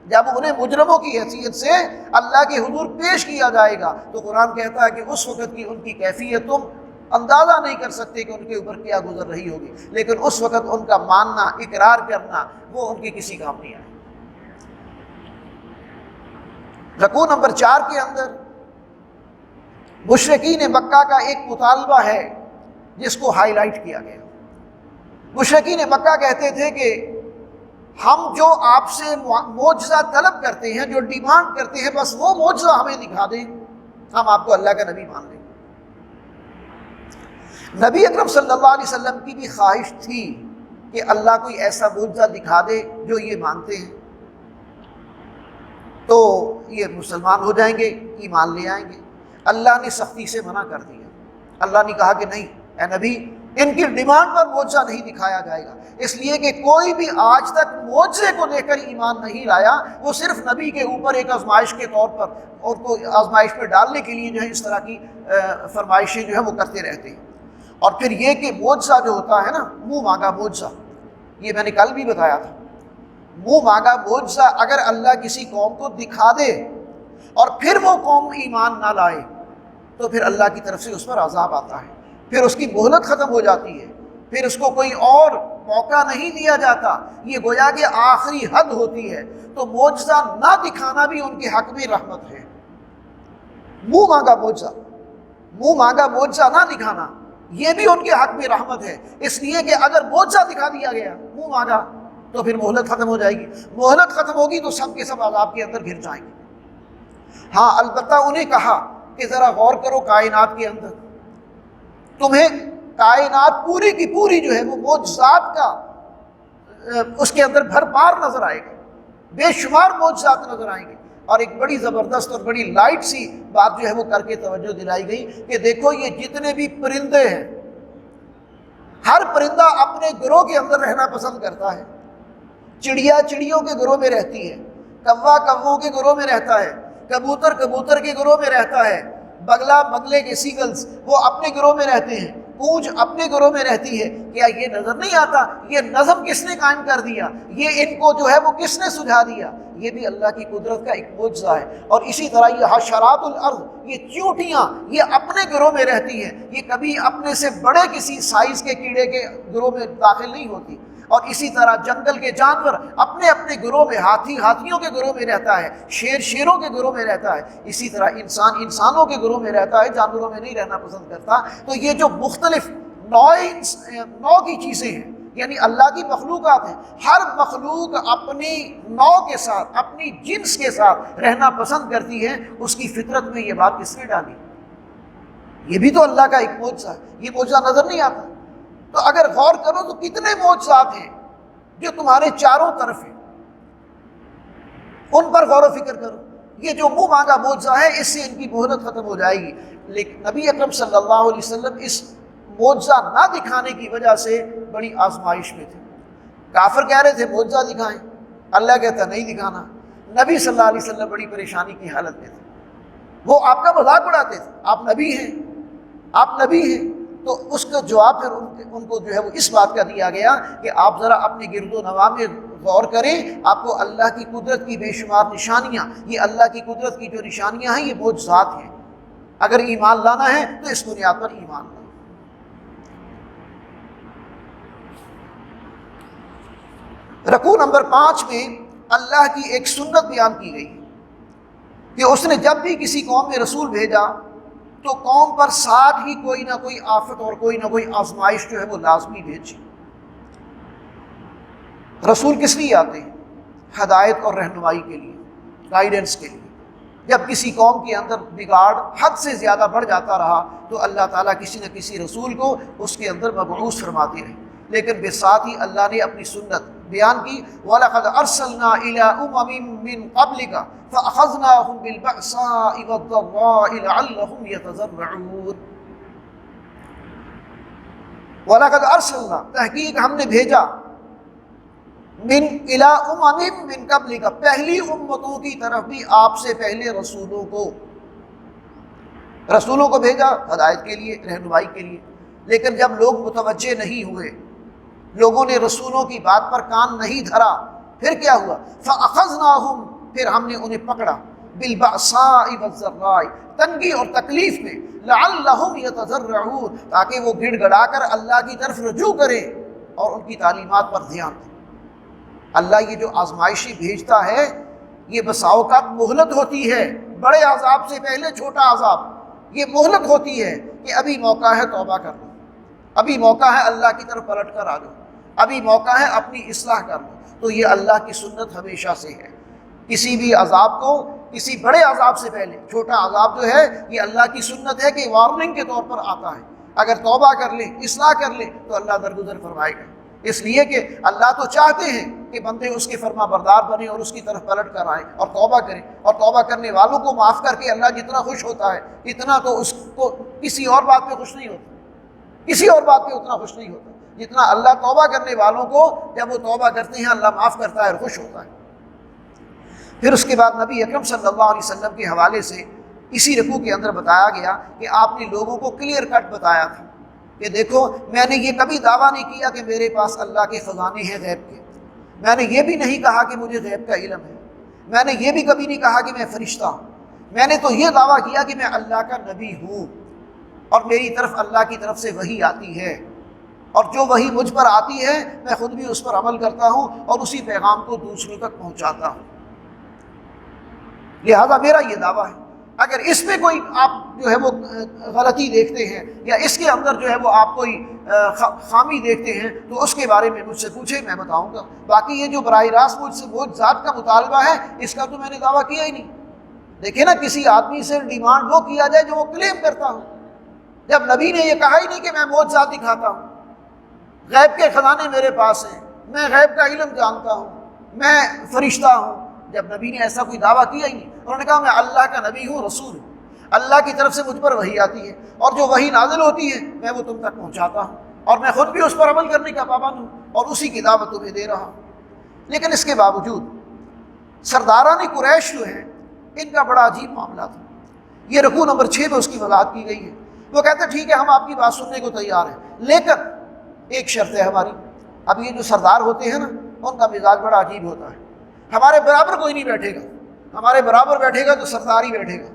جب انہیں مجرموں کی حیثیت سے اللہ کے حضور پیش کیا جائے گا تو قرآن کہتا ہے کہ اس وقت کی ان کی کیفیت تم اندازہ نہیں کر سکتے کہ ان کے اوپر کیا گزر رہی ہوگی، لیکن اس وقت ان کا ماننا، اقرار کرنا وہ ان کے کسی کام نہیں آئے۔ رکوع نمبر 4 کے اندر مشرکین مکہ کا ایک مطالبہ ہے جس کو ہائی لائٹ کیا گیا۔ مشرکین مکہ کہتے تھے کہ ہم جو آپ سے معجزہ طلب کرتے ہیں، جو ڈیمانڈ کرتے ہیں، بس وہ معجزہ ہمیں دکھا دیں، ہم آپ کو اللہ کا نبی مان لیں۔ نبی اکرم صلی اللہ علیہ وسلم کی بھی خواہش تھی کہ اللہ کوئی ایسا معجزہ دکھا دے جو یہ مانتے ہیں تو یہ مسلمان ہو جائیں گے، ایمان لے آئیں گے۔ اللہ نے سختی سے منع کر دیا، اللہ نے کہا کہ نہیں اے نبی، ان کی ڈیمانڈ پر معجزہ نہیں دکھایا جائے گا، اس لیے کہ کوئی بھی آج تک معجزے کو لے کر ایمان نہیں لایا، وہ صرف نبی کے اوپر ایک آزمائش کے طور پر اور کو آزمائش میں ڈالنے کے لیے جو ہے اس طرح کی فرمائشیں جو ہے وہ کرتے رہتے ہیں۔ اور پھر یہ کہ معجزہ جو ہوتا ہے نا، منہ مانگا معجزہ، یہ میں نے کل بھی بتایا تھا، منہ مانگا معجزہ اگر اللہ کسی قوم کو دکھا دے اور پھر وہ قوم ایمان نہ لائے تو پھر اللہ کی طرف سے اس پر عذاب آتا ہے، پھر اس کی مہلت ختم ہو جاتی ہے، پھر اس کو کوئی اور موقع نہیں دیا جاتا، یہ گویا کہ آخری حد ہوتی ہے۔ تو معجزہ نہ دکھانا بھی ان کے حق میں رحمت ہے، منہ مانگا معجزہ، منہ مانگا معجزہ نہ دکھانا یہ بھی ان کے حق میں رحمت ہے، اس لیے کہ اگر معجزہ دکھا دیا گیا منہ مانگا تو پھر مہلت ختم ہو جائے گی، مہلت ختم ہوگی تو سب کے سب عذاب کے اندر گر جائیں گے۔ ہاں البتہ انہیں کہا کہ ذرا غور کرو کائنات کے اندر، تمہیں کائنات پوری کی پوری جو ہے وہ معجزات کا اس کے اندر بھر پار نظر آئے گا، بے شمار معجزات نظر آئیں گے۔ اور ایک بڑی زبردست اور بڑی لائٹ سی بات جو ہے وہ کر کے توجہ دلائی گئی کہ دیکھو یہ جتنے بھی پرندے ہیں، ہر پرندہ اپنے گروہ کے اندر رہنا پسند کرتا ہے، چڑیا چڑیوں کے گروہ میں رہتی ہے، کوا کووں کے گروہ میں رہتا ہے، کبوتر کبوتر کے گروہ میں رہتا ہے، بگلا بگلے کے سیگلز وہ اپنے گروہ میں رہتے ہیں، پونچھ اپنے گروہ میں رہتی ہے۔ کیا یہ نظر نہیں آتا یہ نظم کس نے قائم کر دیا، یہ ان کو جو ہے وہ کس نے سجھا دیا؟ یہ بھی اللہ کی قدرت کا ایک معجزہ ہے۔ اور اسی طرح یہ حشرات الارض، یہ چیونٹیاں یہ اپنے گروہ میں رہتی ہیں، یہ کبھی اپنے سے بڑے کسی سائز کے کیڑے کے گروہ میں داخل نہیں ہوتی۔ اور اسی طرح جنگل کے جانور اپنے اپنے گروہ میں، ہاتھی ہاتھیوں کے گروہ میں رہتا ہے، شیر شیروں کے گروہ میں رہتا ہے، اسی طرح انسان انسانوں کے گروہ میں رہتا ہے، جانوروں میں نہیں رہنا پسند کرتا۔ تو یہ جو مختلف نوع کی چیزیں ہیں یعنی اللہ کی مخلوقات ہیں، ہر مخلوق اپنی نوع کے ساتھ، اپنی جنس کے ساتھ رہنا پسند کرتی ہے۔ اس کی فطرت میں یہ بات کس نے ڈالی؟ یہ بھی تو اللہ کا ایک معجزہ ہے، یہ معجزہ نظر نہیں آتا؟ تو اگر غور کرو تو کتنے معجزات ہیں جو تمہارے چاروں طرف ہیں، ان پر غور و فکر کرو۔ یہ جو منہ مانگا معجزہ ہے اس سے ان کی مہلت ختم ہو جائے گی، لیکن نبی اکرم صلی اللہ علیہ وسلم اس معجزہ نہ دکھانے کی وجہ سے بڑی آزمائش میں تھے۔ کافر کہہ رہے تھے معجزہ دکھائیں، اللہ کہتا نہیں دکھانا۔ نبی صلی اللہ علیہ وسلم بڑی پریشانی کی حالت میں تھے، وہ آپ کا مذاق اڑاتے تھے، آپ نبی ہیں، آپ نبی ہیں۔ تو اس کا جواب پھر ان کو جو ہے وہ اس بات کا دیا گیا کہ آپ ذرا اپنے گرد و نواح میں غور کریں، آپ کو اللہ کی قدرت کی بے شمار نشانیاں، یہ اللہ کی قدرت کی جو نشانیاں ہیں یہ معجزات ہیں، اگر ایمان لانا ہے تو اس بنیاد پر ایمان لانا۔ رکوع نمبر 5 میں اللہ کی ایک سنت بیان کی گئی کہ اس نے جب بھی کسی قوم میں رسول بھیجا تو قوم پر ساتھ ہی کوئی نہ کوئی آفت اور کوئی نہ کوئی آزمائش جو ہے وہ لازمی بھیجی۔ رسول کس لیے آتے ہیں؟ ہدایت اور رہنمائی کے لیے، گائیڈنس کے لیے۔ جب کسی قوم کے اندر بگاڑ حد سے زیادہ بڑھ جاتا رہا تو اللہ تعالیٰ کسی نہ کسی رسول کو اس کے اندر مبعوث فرماتے رہے، لیکن بساتھ ہی اللہ نے اپنی سنت بیان کی۔ وَلَقَدْ أَرْسَلْنَا إِلَىٰ أُمَمٍ مِّن قَبْلِكَ فَأَخَذْنَاهُمْ بِالْبَأْسَاءِ وَالضَّرَّاءِ لَعَلَّهُمْ يَتَضَرَّعُونَ۔ وَلَقَدْ أَرْسَلْنَا، تحقیق ہم نے بھیجا، من إِلَىٰ أُمَمٍ مِّن قَبْلِكَ، پہلی امتوں کی طرف بھی آپ سے پہلے رسولوں کو بھیجا ہدایت کے لیے، رہنمائی کے لیے، لیکن جب لوگ متوجہ نہیں ہوئے، لوگوں نے رسولوں کی بات پر کان نہیں دھرا، پھر کیا ہوا؟ فَأَخَذْنَاهُمْ، پھر ہم نے انہیں پکڑا، بِالْبَأْسَاءِ وَالضَّرَّاءِ، تنگی اور تکلیف میں، لَعَلَّهُمْ يَتَضَرَّعُونَ، تاکہ وہ گڑ گڑا کر اللہ کی طرف رجوع کریں اور ان کی تعلیمات پر دھیان دیں۔ اللہ یہ جو آزمائشی بھیجتا ہے یہ بسا اوقات مہلت ہوتی ہے، بڑے عذاب سے پہلے چھوٹا عذاب، یہ مہلت ہوتی ہے کہ ابھی موقع ہے توبہ کر لو، ابھی موقع ہے اللہ کی طرف پلٹ کر آ جاؤ، ابھی موقع ہے اپنی اصلاح کر لو۔ تو یہ اللہ کی سنت ہمیشہ سے ہے، کسی بھی عذاب کو، کسی بڑے عذاب سے پہلے چھوٹا عذاب جو ہے یہ اللہ کی سنت ہے کہ وارننگ کے طور پر آتا ہے، اگر توبہ کر لیں، اصلاح کر لیں تو اللہ درگزر فرمائے گا، اس لیے کہ اللہ تو چاہتے ہیں کہ بندے اس کے فرما بردار بنیں اور اس کی طرف پلٹ کر آئیں اور توبہ کریں، اور توبہ کرنے والوں کو معاف کر کے اللہ جتنا خوش ہوتا ہے اتنا تو اس کو کسی اور بات پہ خوش نہیں ہوتا، کسی اور بات پہ اتنا خوش نہیں ہوتا جتنا اللہ توبہ کرنے والوں کو جب وہ توبہ کرتے ہیں اللہ معاف کرتا ہے اور خوش ہوتا ہے۔ پھر اس کے بعد نبی اکرم صلی اللہ علیہ وسلم کے حوالے سے اسی رکوع کے اندر بتایا گیا کہ آپ نے لوگوں کو کلیئر کٹ بتایا تھا کہ دیکھو میں نے یہ کبھی دعویٰ نہیں کیا کہ میرے پاس اللہ کے خزانے ہیں غیب کے، میں نے یہ بھی نہیں کہا کہ مجھے غیب کا علم ہے، میں نے یہ بھی کبھی نہیں کہا کہ میں فرشتہ ہوں، میں نے تو یہ دعویٰ کیا کہ میں اللہ کا نبی ہوں اور میری طرف اللہ کی طرف سے وحی آتی ہے، اور جو وحی مجھ پر آتی ہے میں خود بھی اس پر عمل کرتا ہوں اور اسی پیغام کو دوسروں تک پہنچاتا ہوں، لہذا میرا یہ دعویٰ ہے۔ اگر اس میں کوئی آپ جو ہے وہ غلطی دیکھتے ہیں یا اس کے اندر جو ہے وہ آپ کوئی خامی دیکھتے ہیں تو اس کے بارے میں مجھ سے پوچھیں، میں بتاؤں گا۔ باقی یہ جو براہ راست مجھ سے وہ ذات کا مطالبہ ہے، اس کا تو میں نے دعویٰ کیا ہی نہیں۔ دیکھیں نا، کسی آدمی سے ڈیمانڈ وہ کیا جائے جو وہ کلیم کرتا ہوں، جب نبی نے یہ کہا ہی نہیں کہ میں معجزات دکھاتا ہوں، غیب کے خزانے میرے پاس ہیں، میں غیب کا علم جانتا ہوں، میں فرشتہ ہوں، جب نبی نے ایسا کوئی دعویٰ کیا ہی نہیں۔ انہوں نے کہا میں اللہ کا نبی ہوں، رسول ہوں، اللہ کی طرف سے مجھ پر وحی آتی ہے اور جو وحی نازل ہوتی ہے میں وہ تم تک پہنچاتا ہوں اور میں خود بھی اس پر عمل کرنے کا پابند ہوں اور اسی کی دعوت تمہیں دے رہا ہوں۔ لیکن اس کے باوجود سرداران قریش جو ہیں، ان کا بڑا عجیب معاملہ تھا۔ یہ رکوع نمبر 6 میں اس کی وضاحت کی گئی ہے۔ وہ کہتے ہیں ٹھیک ہے، ہم آپ کی بات سننے کو تیار ہیں، لیکن ایک شرط ہے ہماری۔ اب یہ جو سردار ہوتے ہیں نا، ان کا مزاج بڑا عجیب ہوتا ہے۔ ہمارے برابر کوئی نہیں بیٹھے گا، ہمارے برابر بیٹھے گا تو سردار ہی بیٹھے گا،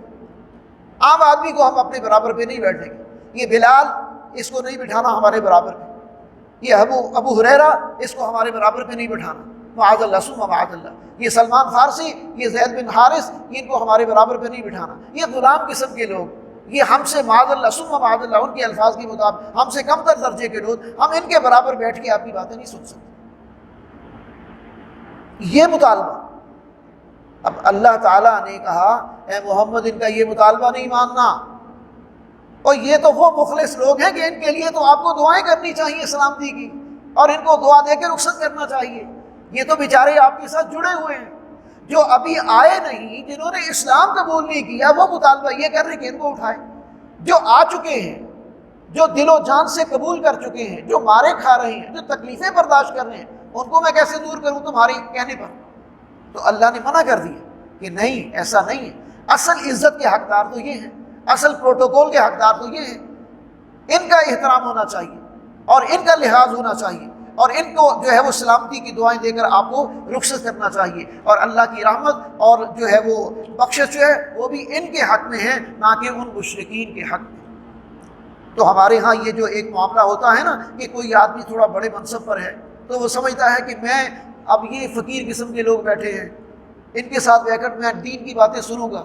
عام آدمی کو ہم اپنے برابر پہ نہیں بیٹھیں گے۔ یہ بلال، اس کو نہیں بٹھانا ہمارے برابر پہ، یہ ابو ہریرہ، اس کو ہمارے برابر پہ نہیں بٹھانا، معاذ اللہ ثم معاذ اللہ۔ یہ سلمان فارسی، یہ زید بن حارث، ان کو ہمارے برابر پہ نہیں بٹھانا۔ یہ غلام قسم کے لوگ، یہ ہم سے معاذ اللہ ثم معاذ اللہ، ان کے الفاظ کے مطابق ہم سے کم تر درجے کے لوگ، ہم ان کے برابر بیٹھ کے آپ کی باتیں نہیں سن سکتے۔ یہ مطالبہ، اب اللہ تعالیٰ نے کہا اے محمد ان کا یہ مطالبہ نہیں ماننا، اور یہ تو وہ مخلص لوگ ہیں کہ ان کے لیے تو آپ کو دعائیں کرنی چاہیے سلامتی کی، اور ان کو دعا دے کے رخصت کرنا چاہیے۔ یہ تو بیچارے آپ کے ساتھ جڑے ہوئے ہیں، جو ابھی آئے نہیں، جنہوں نے اسلام قبول نہیں کیا، وہ مطالبہ یہ کر رہے کہ ان کو اٹھائیں۔ جو آ چکے ہیں، جو دل و جان سے قبول کر چکے ہیں، جو مارے کھا رہے ہیں، جو تکلیفیں برداشت کر رہے ہیں، ان کو میں کیسے دور کروں تمہارے کہنے پر؟ تو اللہ نے منع کر دیا کہ نہیں، ایسا نہیں ہے۔ اصل عزت کے حقدار تو یہ ہیں، اصل پروٹوکول کے حقدار تو یہ ہیں، ان کا احترام ہونا چاہیے اور ان کا لحاظ ہونا چاہیے، اور ان کو جو ہے وہ سلامتی کی دعائیں دے کر آپ کو رخصت کرنا چاہیے، اور اللہ کی رحمت اور جو ہے وہ بخشش جو ہے وہ بھی ان کے حق میں ہے، نہ کہ ان مشرکین کے حق میں۔ تو ہمارے ہاں یہ جو ایک معاملہ ہوتا ہے نا کہ کوئی آدمی تھوڑا بڑے منصب پر ہے تو وہ سمجھتا ہے کہ میں اب یہ فقیر قسم کے لوگ بیٹھے ہیں، ان کے ساتھ بیٹھ کر میں دین کی باتیں سنوں گا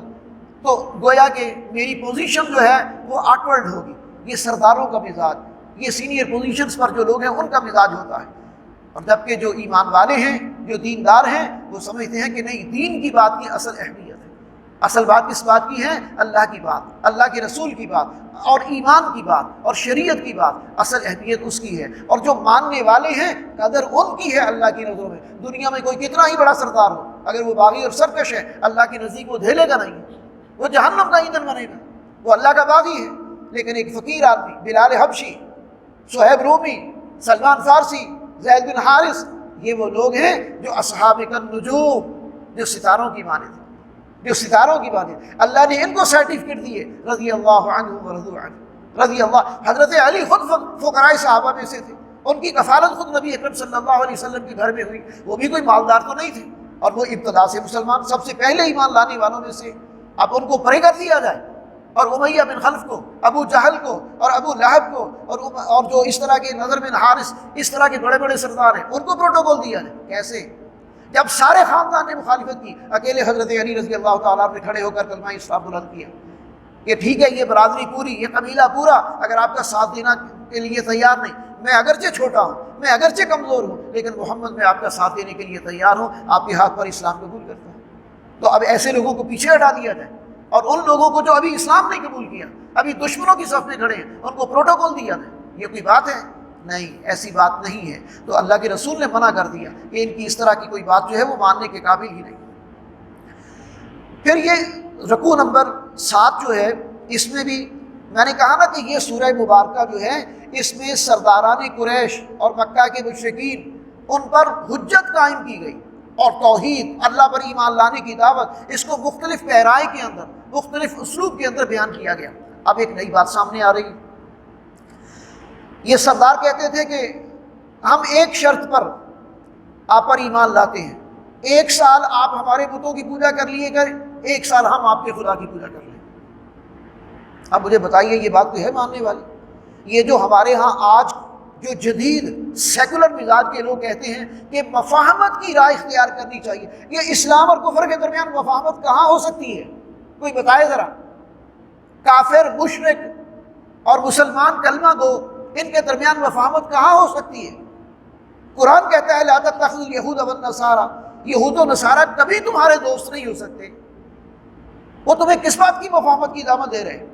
تو گویا کہ میری پوزیشن جو ہے وہ آکورڈ ہوگی۔ یہ سرداروں کا مزاج، یہ سینئر پوزیشنز پر جو لوگ ہیں ان کا مزاج ہوتا ہے، اور جبکہ جو ایمان والے ہیں، جو دیندار ہیں، وہ سمجھتے ہیں کہ نہیں، دین کی بات کی اصل اہمیت ہے۔ اصل بات کس بات کی ہے؟ اللہ کی بات، اللہ کے رسول کی بات اور ایمان کی بات اور شریعت کی بات، اصل اہمیت اس کی ہے۔ اور جو ماننے والے ہیں، قدر ان کی ہے اللہ کی نظروں میں۔ دنیا میں کوئی کتنا ہی بڑا سردار ہو، اگر وہ باغی اور سرکش ہے، اللہ کے نزدیک وہ دھیلے گا نہیں، وہ جہنم کا ایندھن بنے گا، وہ اللہ کا باغی ہے۔ لیکن ایک فقیر آدمی، بلال حبشی، صہیب رومی، سلمان فارسی، زید بن حارث، یہ وہ لوگ ہیں جو اصحاب النجوم، جو ستاروں کی مانند، جو ستاروں کی مانند، اللہ نے ان کو سرٹیفکیٹ دیے، رضی اللہ عنہ ورضوا عنہ، رضی اللہ۔ حضرت علی خود فقراء صحابہ میں سے تھے، ان کی کفالت خود نبی اکرم صلی اللہ علیہ وسلم کے گھر میں ہوئی، وہ بھی کوئی مالدار تو نہیں تھے، اور وہ ابتدا سے مسلمان، سب سے پہلے ایمان لانے والوں میں سے۔ اب ان کو پرے کر دیا جائے، اور امیہ بن خلف کو، ابو جہل کو، اور ابو لہب کو، اور جو اس طرح کے نضر بن حارث، اس طرح کے بڑے بڑے سردار ہیں، ان کو پروٹوکول دیا جائے، کیسے؟ جب سارے خاندان نے مخالفت کی، اکیلے حضرت علی رضی اللہ تعالیٰ نے کھڑے ہو کر کلمہ اسلام بلند کیا کہ ٹھیک ہے، یہ برادری پوری، یہ قبیلہ پورا اگر آپ کا ساتھ دینا کے لیے تیار نہیں، میں اگرچہ چھوٹا ہوں، میں اگرچہ کمزور ہوں، لیکن محمد میں آپ کا ساتھ دینے کے لیے تیار ہوں، آپ کے ہاتھ پر اسلام قبول کرتا ہوں۔ تو اب ایسے لوگوں کو پیچھے ہٹا دیا جائے، اور ان لوگوں کو جو ابھی اسلام نہیں قبول کیا، ابھی دشمنوں کی صف میں کھڑے ہیں، ان کو پروٹوکول دیا جائے، یہ کوئی بات ہے؟ نہیں، ایسی بات نہیں ہے۔ تو اللہ کے رسول نے منع کر دیا کہ ان کی اس طرح کی کوئی بات جو ہے وہ ماننے کے قابل ہی نہیں۔ پھر یہ رکوع نمبر 7 جو ہے، اس میں بھی میں نے کہا نا کہ یہ سورہ مبارکہ جو ہے، اس میں سرداران قریش اور مکہ کے مشرکین، ان پر حجت قائم کی گئی، اور توحید، اللہ پر ایمان لانے کی دعوت، اس کو مختلف پیرائی کے اندر، مختلف اسلوب کے اندر بیان کیا گیا۔ اب ایک نئی بات سامنے آ رہی ہے، یہ سردار کہتے تھے کہ ہم ایک شرط پر آپ پر ایمان لاتے ہیں، 1 سال آپ ہمارے بتوں کی پوجا کر لیے کریں، 1 سال ہم آپ کے خدا کی پوجا کر لیں۔ اب مجھے بتائیے یہ بات تو ہے ماننے والی؟ یہ جو ہمارے ہاں آج جو جدید سیکولر مزاج کے لوگ کہتے ہیں کہ مفاہمت کی راہ اختیار کرنی چاہیے، یہ اسلام اور کفر کے درمیان مفاہمت کہاں ہو سکتی ہے؟ کوئی بتائے ذرا۔ کافر، مشرک اور مسلمان کلمہ گو، ان کے درمیان مفاہمت کہاں ہو سکتی ہے؟ قرآن کہتا ہے لا تتخذوا اليہود والنصارى، یہود و نصارہ کبھی تمہارے دوست نہیں ہو سکتے۔ وہ تمہیں کس بات کی مفاہمت کی دعوت دے رہے ہیں؟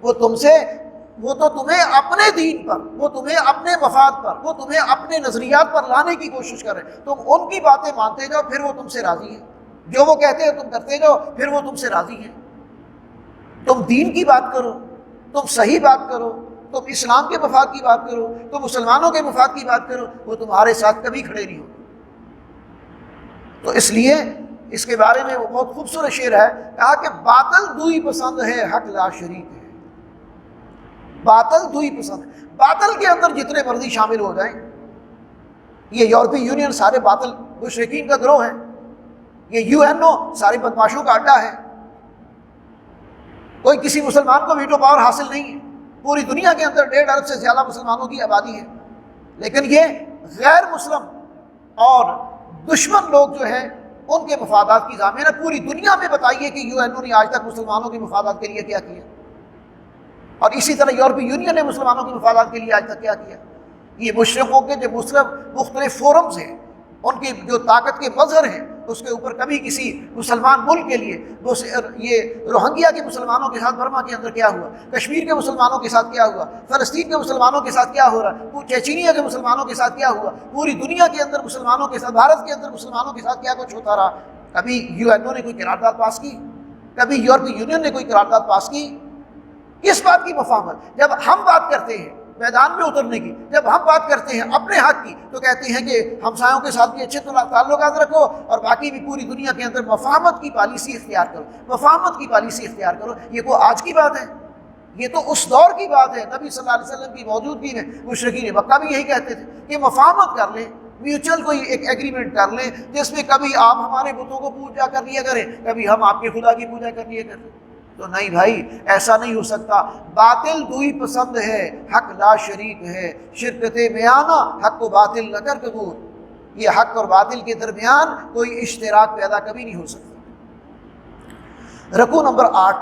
وہ تو تمہیں اپنے دین پر، وہ تمہیں اپنے مفاد پر، وہ تمہیں اپنے نظریات پر لانے کی کوشش کر رہے ہیں۔ تم ان کی باتیں مانتے جاؤ، پھر وہ تم سے راضی ہیں، جو وہ کہتے ہیں تم کرتے جاؤ، پھر وہ تم سے راضی ہیں۔ تم دین کی بات کرو، تم صحیح بات کرو، تم اسلام کے مفاد کی بات کرو، تم مسلمانوں کے مفاد کی بات کرو، وہ تمہارے ساتھ کبھی کھڑے نہیں ہو۔ تو اس لیے اس کے بارے میں وہ بہت خوبصورت شعر ہے، کہا کہ باطل دوئی پسند ہے، حق لا شریک ہے۔ باطل دوئی پسند ہے، باطل کے اندر جتنے مرضی شامل ہو جائیں۔ یہ یورپی یونین سارے باطل مشرکین کا گروہ ہے، یہ UN سارے بدماشوں کا اڈا ہے۔ کوئی کسی مسلمان کو ویٹو پاور حاصل نہیں ہے، پوری دنیا کے اندر 1.5 ارب سے زیادہ مسلمانوں کی آبادی ہے، لیکن یہ غیر مسلم اور دشمن لوگ جو ہیں ان کے مفادات کی ضامن ہے۔ پوری دنیا میں بتائیے کہ UN نے آج تک مسلمانوں کے مفادات کے لیے کیا کیا، اور اسی طرح یورپی یونین نے مسلمانوں کے مفادات کے لیے آج تک کیا کیا۔ یہ مشرقوں کے جو مختلف فورمز ہیں، ان کی جو طاقت کے مظہر ہیں، اس کے اوپر کبھی کسی مسلمان ملک کے لیے یہ روہنگیا کے مسلمانوں کے ساتھ برما کے اندر کیا ہوا، کشمیر کے مسلمانوں کے ساتھ کیا ہوا، فلسطین کے مسلمانوں کے ساتھ کیا ہو رہا، چیچینیا کے مسلمانوں کے ساتھ کیا ہوا، پوری دنیا کے اندر مسلمانوں کے ساتھ، بھارت کے اندر مسلمانوں کے ساتھ کیا کچھ ہوتا رہا۔ کبھی UN نے کوئی قرارداد پاس کی؟ کبھی یورپی یونین نے کوئی قرارداد پاس کی؟ کس بات کی مفاہمت؟ جب ہم بات کرتے ہیں میدان میں اترنے کی، جب ہم بات کرتے ہیں اپنے حق کی، تو کہتے ہیں کہ ہمسایوں کے ساتھ بھی اچھے تعلقات رکھو اور باقی بھی پوری دنیا کے اندر مفاہمت کی پالیسی اختیار کرو، مفاہمت کی پالیسی اختیار کرو۔ یہ کوئی آج کی بات ہے؟ یہ تو اس دور کی بات ہے۔ نبی صلی اللہ علیہ وسلم کی موجودگی میں مشرکین مکہ بھی یہی کہتے تھے کہ مفاہمت کر لیں، میوچل کوئی ایک ایگریمنٹ کر لیں جس میں کبھی آپ ہمارے بتوں کو پوجا کر لیا کریں، کبھی ہم آپ کے خدا کی پوجا کر لیا کریں۔ تو نہیں بھائی، ایسا نہیں ہو سکتا۔ باطل دوئی پسند ہے، حق لا شریک ہے۔ شرکت میانہ حق و باطل نہ کر قبول، یہ حق اور باطل کے درمیان کوئی اشتراک پیدا کبھی نہیں ہو سکتا۔ رکوع نمبر 8،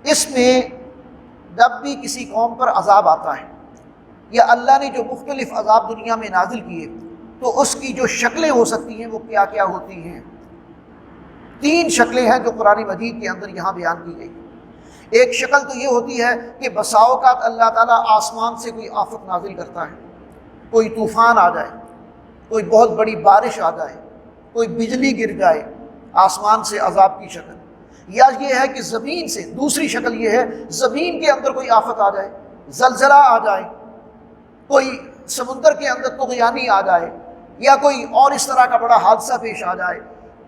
اس میں جب بھی کسی قوم پر عذاب آتا ہے یا اللہ نے جو مختلف عذاب دنیا میں نازل کیے، تو اس کی جو شکلیں ہو سکتی ہیں وہ کیا کیا ہوتی ہیں۔ 3 شکلیں ہیں جو قرآن مجید کے اندر یہاں بیان کی گئی۔ ایک شکل تو یہ ہوتی ہے کہ بسا اوقات اللہ تعالیٰ آسمان سے کوئی آفت نازل کرتا ہے، کوئی طوفان آ جائے، کوئی بہت بڑی بارش آ جائے، کوئی بجلی گر جائے، آسمان سے عذاب کی شکل۔ یا یہ ہے کہ زمین سے، دوسری شکل یہ ہے زمین کے اندر کوئی آفت آ جائے، زلزلہ آ جائے، کوئی سمندر کے اندر طغیانی آ جائے، یا کوئی اور اس طرح کا بڑا حادثہ پیش آ جائے،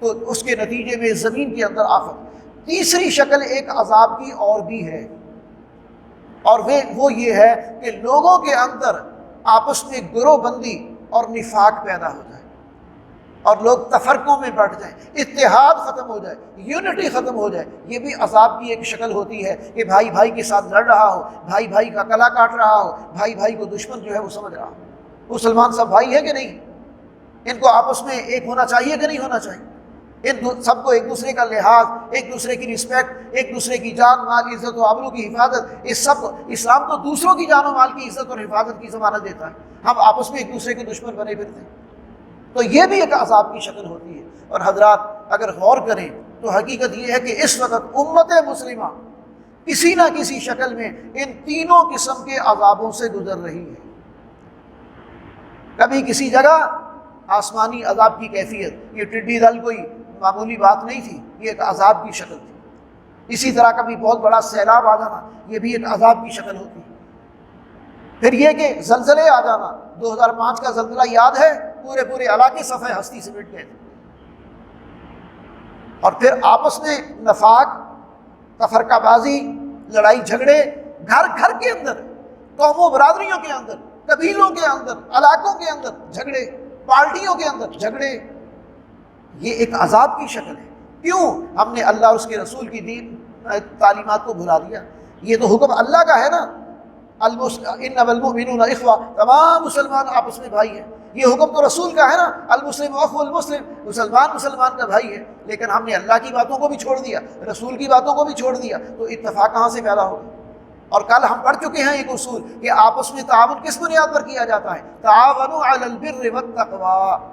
تو اس کے نتیجے میں زمین کے اندر آفت۔ تیسری شکل ایک عذاب کی اور بھی ہے، اور وہ یہ ہے کہ لوگوں کے اندر آپس میں گروہ بندی اور نفاق پیدا ہو جائے، اور لوگ تفرقوں میں بٹ جائیں، اتحاد ختم ہو جائے، یونٹی ختم ہو جائے۔ یہ بھی عذاب کی ایک شکل ہوتی ہے کہ بھائی بھائی کے ساتھ لڑ رہا ہو، بھائی بھائی کا گلا کاٹ رہا ہو، بھائی بھائی کو دشمن جو ہے وہ سمجھ رہا ہو۔ مسلمان سب بھائی ہے کہ نہیں؟ ان کو آپس میں ایک ہونا چاہیے کہ نہیں ہونا چاہیے؟ ان سب کو ایک دوسرے کا لحاظ، ایک دوسرے کی رسپیکٹ، ایک دوسرے کی جان مال عزت و آبرو کی حفاظت، اس سب اسلام تو دوسروں کی جان و مال کی عزت اور حفاظت کی ضمانت دیتا ہے۔ ہم آپس میں ایک دوسرے کے دشمن بنے پھرتے ہیں، تو یہ بھی ایک عذاب کی شکل ہوتی ہے۔ اور حضرات اگر غور کریں تو حقیقت یہ ہے کہ اس وقت امت مسلمہ کسی نہ کسی شکل میں ان تینوں قسم کے عذابوں سے گزر رہی ہے۔ کبھی کسی جگہ آسمانی عذاب کی کیفیت، یہ ٹڈی دل کوئی معمولی بات نہیں تھی، یہ ایک عذاب کی شکل تھی۔ اسی طرح کبھی بہت بڑا سیلاب آ جانا، یہ بھی ایک عذاب کی شکل ہوتی ہے۔ پھر یہ کہ زلزلے آ جانا، 2005 کا زلزلہ یاد ہے، پورے علاقے صفحہ ہستی سے مٹ گئے تھے۔ اور پھر آپس میں نفاق، تفرقہ بازی، لڑائی جھگڑے، گھر کے اندر قوموں برادریوں کے اندر، قبیلوں کے اندر، علاقوں کے اندر جھگڑے، پارٹیوں کے اندر جھگڑے، یہ ایک عذاب کی شکل ہے۔ کیوں؟ ہم نے اللہ اور اس کے رسول کی دین تعلیمات کو بھلا دیا۔ یہ تو حکم اللہ کا ہے نا، انما المؤمنون اخوہ، تمام مسلمان آپس میں بھائی ہیں۔ یہ حکم تو رسول کا ہے نا، المسلم اخو المسلم، مسلمان مسلمان کا بھائی ہے۔ لیکن ہم نے اللہ کی باتوں کو بھی چھوڑ دیا، رسول کی باتوں کو بھی چھوڑ دیا، تو اتفاق کہاں سے پیدا ہوگا؟ اور کل ہم پڑھ چکے ہیں ایک اصول کہ آپس میں تعاون کس بنیاد پر کیا جاتا ہے؟ تعاونوا علی البر والتقوی،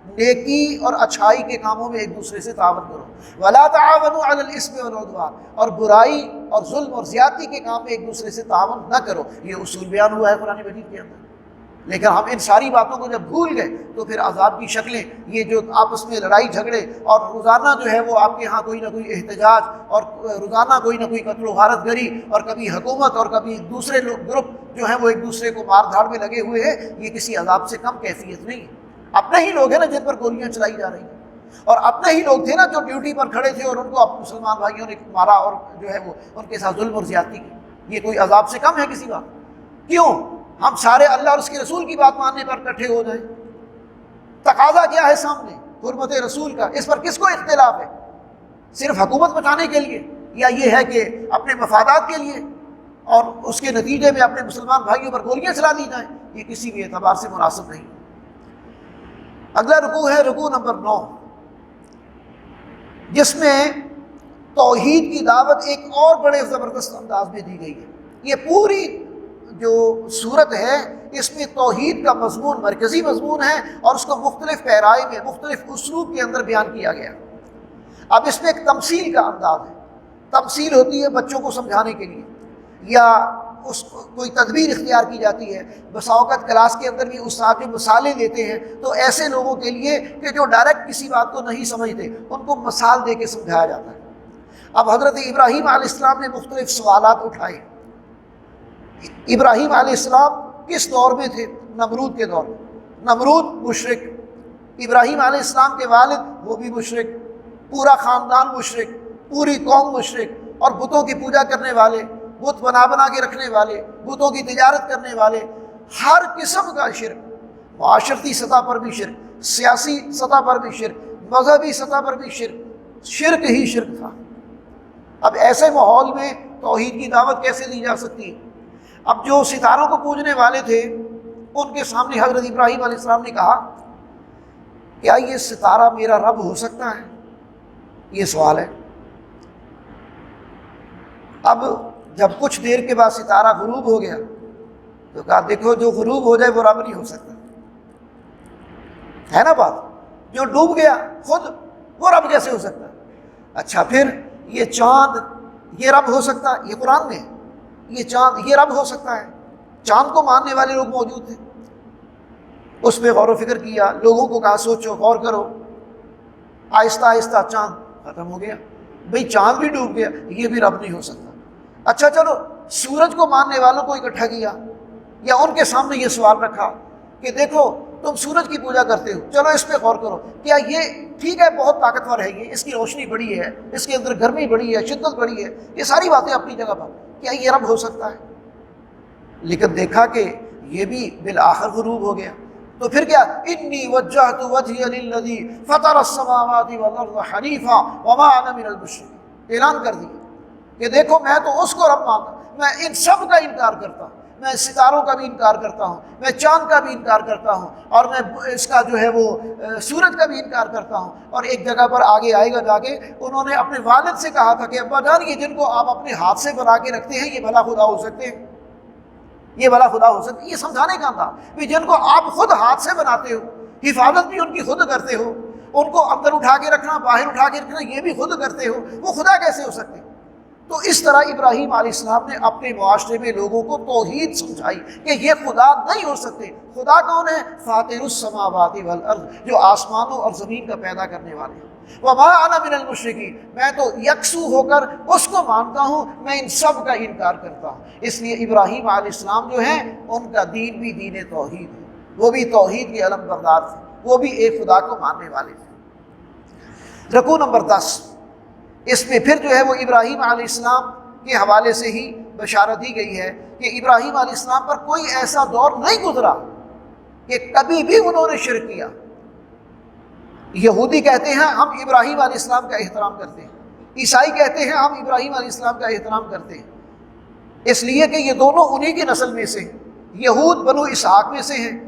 نیکی اور اچھائی کے کاموں میں ایک دوسرے سے تعاون کرو، ولا تعاونوا علی الاثم والعدوان، اور برائی اور ظلم اور زیادتی کے کام میں ایک دوسرے سے تعاون نہ کرو۔ یہ اصول بیان ہوا ہے قرآن مجید کے اندر۔ لیکن ہم ان ساری باتوں کو جب بھول گئے تو پھر عذاب کی شکلیں، یہ جو آپس میں لڑائی جھگڑے، اور روزانہ جو ہے وہ آپ کے ہاں کوئی نہ کوئی احتجاج، اور روزانہ کوئی نہ کوئی قتل و غارت گری، اور کبھی حکومت اور کبھی دوسرے لوگ گروپ جو ہیں وہ ایک دوسرے کو مار دھاڑ میں لگے ہوئے ہیں، یہ کسی عذاب سے کم کیفیت نہیں ہے۔ اپنے ہی لوگ ہیں نا جن پر گولیاں چلائی جا رہی ہیں، اور اپنے ہی لوگ تھے نا جو ڈیوٹی پر کھڑے تھے اور ان کو مسلمان بھائیوں نے مارا اور جو ہے وہ ان کے ساتھ ظلم اور زیادتی کی۔ یہ کوئی عذاب سے کم ہے کسی بات؟ کیوں؟ ہم سارے اللہ اور اس کے رسول کی بات ماننے پر اکٹھے ہو جائیں۔ تقاضا کیا ہے سامنے؟ حرمت رسول کا۔ اس پر کس کو اختلاف ہے؟ صرف حکومت بچانے کے لیے، یا یہ ہے کہ اپنے مفادات کے لیے اور اس کے نتیجے میں اپنے مسلمان بھائیوں پر گولیاں چلا دی جائیں؟ یہ کسی بھی اعتبار سے مناسب نہیں۔ اگلا رکوع ہے رکوع نمبر 9، جس میں توحید کی دعوت ایک اور بڑے زبردست انداز میں دی گئی ہے۔ یہ پوری جو صورت ہے اس میں توحید کا مضمون مرکزی مضمون ہے، اور اس کو مختلف پیرائی میں مختلف اسلوب کے اندر بیان کیا گیا۔ اب اس میں ایک تمثیل کا انداز ہے۔ تمثیل ہوتی ہے بچوں کو سمجھانے کے لیے، یا اس کو کوئی تدبیر اختیار کی جاتی ہے۔ بسا اوقات کلاس کے اندر بھی استاد جو مثالیں دیتے ہیں تو ایسے لوگوں کے لیے کہ جو ڈائریکٹ کسی بات کو نہیں سمجھتے، ان کو مثال دے کے سمجھایا جاتا ہے۔ اب حضرت ابراہیم علیہ السلام نے مختلف سوالات اٹھائے۔ ابراہیم علیہ السلام کس دور میں تھے؟ نمرود کے دور میں۔ نمرود مشرک، ابراہیم علیہ السلام کے والد وہ بھی مشرک، پورا خاندان مشرک، پوری قوم مشرک، اور بتوں کی پوجا کرنے والے، بت بنا کے رکھنے والے، بتوں کی تجارت کرنے والے، ہر قسم کا شرک، معاشرتی سطح پر بھی شرک، سیاسی سطح پر بھی شرک، مذہبی سطح پر بھی شرک، شرک ہی شرک تھا۔ اب ایسے ماحول میں توحید کی دعوت کیسے دی جا سکتی ہے؟ اب جو ستاروں کو پوجنے والے تھے ان کے سامنے حضرت ابراہیم علیہ السلام نے کہا، کیا یہ ستارہ میرا رب ہو سکتا ہے؟ یہ سوال ہے۔ اب جب کچھ دیر کے بعد ستارہ غروب ہو گیا تو کہا دیکھو جو غروب ہو جائے وہ رب نہیں ہو سکتا، ہے نا بات؟ جو ڈوب گیا خود وہ رب کیسے ہو سکتا ہے؟ اچھا پھر یہ چاند یہ رب ہو سکتا ہے؟ یہ قرآن میں یہ چاند یہ رب ہو سکتا ہے؟ چاند کو ماننے والے لوگ موجود تھے، اس پہ غور و فکر کیا، لوگوں کو کہا سوچو غور کرو، آہستہ آہستہ چاند ختم ہو گیا۔ بھئی چاند بھی ڈوب گیا، یہ بھی رب نہیں ہو سکتا۔ اچھا چلو سورج کو ماننے والوں کو اکٹھا کیا، یا ان کے سامنے یہ سوال رکھا کہ دیکھو تم سورج کی پوجا کرتے ہو، چلو اس پہ غور کرو، کیا یہ ٹھیک ہے بہت طاقتور ہے، یہ اس کی روشنی بڑی ہے، اس کے اندر گرمی بڑی ہے، شدت بڑی ہے، یہ ساری باتیں اپنی جگہ پر، کیا یہ رب ہو سکتا ہے؟ لیکن دیکھا کہ یہ بھی بالآخر غروب ہو گیا، تو پھر کیا؟ انی وجہت وجہی للذی فطر السماوات والارض حنیفا وما انا من المشرکین، اعلان کر دیا کہ دیکھو میں تو اس کو رب مانتا ہوں، میں ان سب کا انکار کرتا ہوں، میں ستاروں کا بھی انکار کرتا ہوں، میں چاند کا بھی انکار کرتا ہوں، اور میں اس کا جو ہے وہ سورج کا بھی انکار کرتا ہوں۔ اور ایک جگہ پر آگے آئے گا جا کے انہوں نے اپنے والد سے کہا تھا کہ ابا جان یہ جن کو آپ اپنے ہاتھ سے بنا کے رکھتے ہیں یہ بھلا خدا ہو سکتے ہیں؟ یہ بھلا خدا ہو سکتے؟ یہ سمجھانے کا انداز کہ جن کو آپ خود ہاتھ سے بناتے ہو، حفاظت بھی ان کی خود کرتے ہو، ان کو اندر اٹھا کے رکھنا باہر اٹھا کے رکھنا یہ بھی خود کرتے ہو، وہ خدا کیسے ہو سکتے؟ تو اس طرح ابراہیم علیہ السلام نے اپنے معاشرے میں لوگوں کو توحید سمجھائی کہ یہ خدا نہیں ہو سکتے۔ خدا کون ہے؟ فاطر السماوات والارض، جو آسمانوں اور زمین کا پیدا کرنے والے ہیں۔ وما انا من المشرکین، میں تو یکسو ہو کر اس کو مانتا ہوں، میں ان سب کا انکار کرتا ہوں۔ اس لیے ابراہیم علیہ السلام جو ہیں ان کا دین بھی دین توحید ہے، وہ بھی توحید کے علم بردار تھے، وہ بھی ایک خدا کو ماننے والے تھے۔ رکوع نمبر 10، اس میں پھر جو ہے وہ ابراہیم علیہ السلام کے حوالے سے ہی بشارت دی گئی ہے کہ ابراہیم علیہ السلام پر کوئی ایسا دور نہیں گزرا کہ کبھی بھی انہوں نے شرک کیا۔ یہودی کہتے ہیں ہم ابراہیم علیہ السلام کا احترام کرتے ہیں، عیسائی کہتے ہیں ہم ابراہیم علیہ السلام کا احترام کرتے ہیں، اس لیے کہ یہ دونوں انہی کی نسل میں سے ہیں۔ یہود بنو اسحاق میں سے ہیں،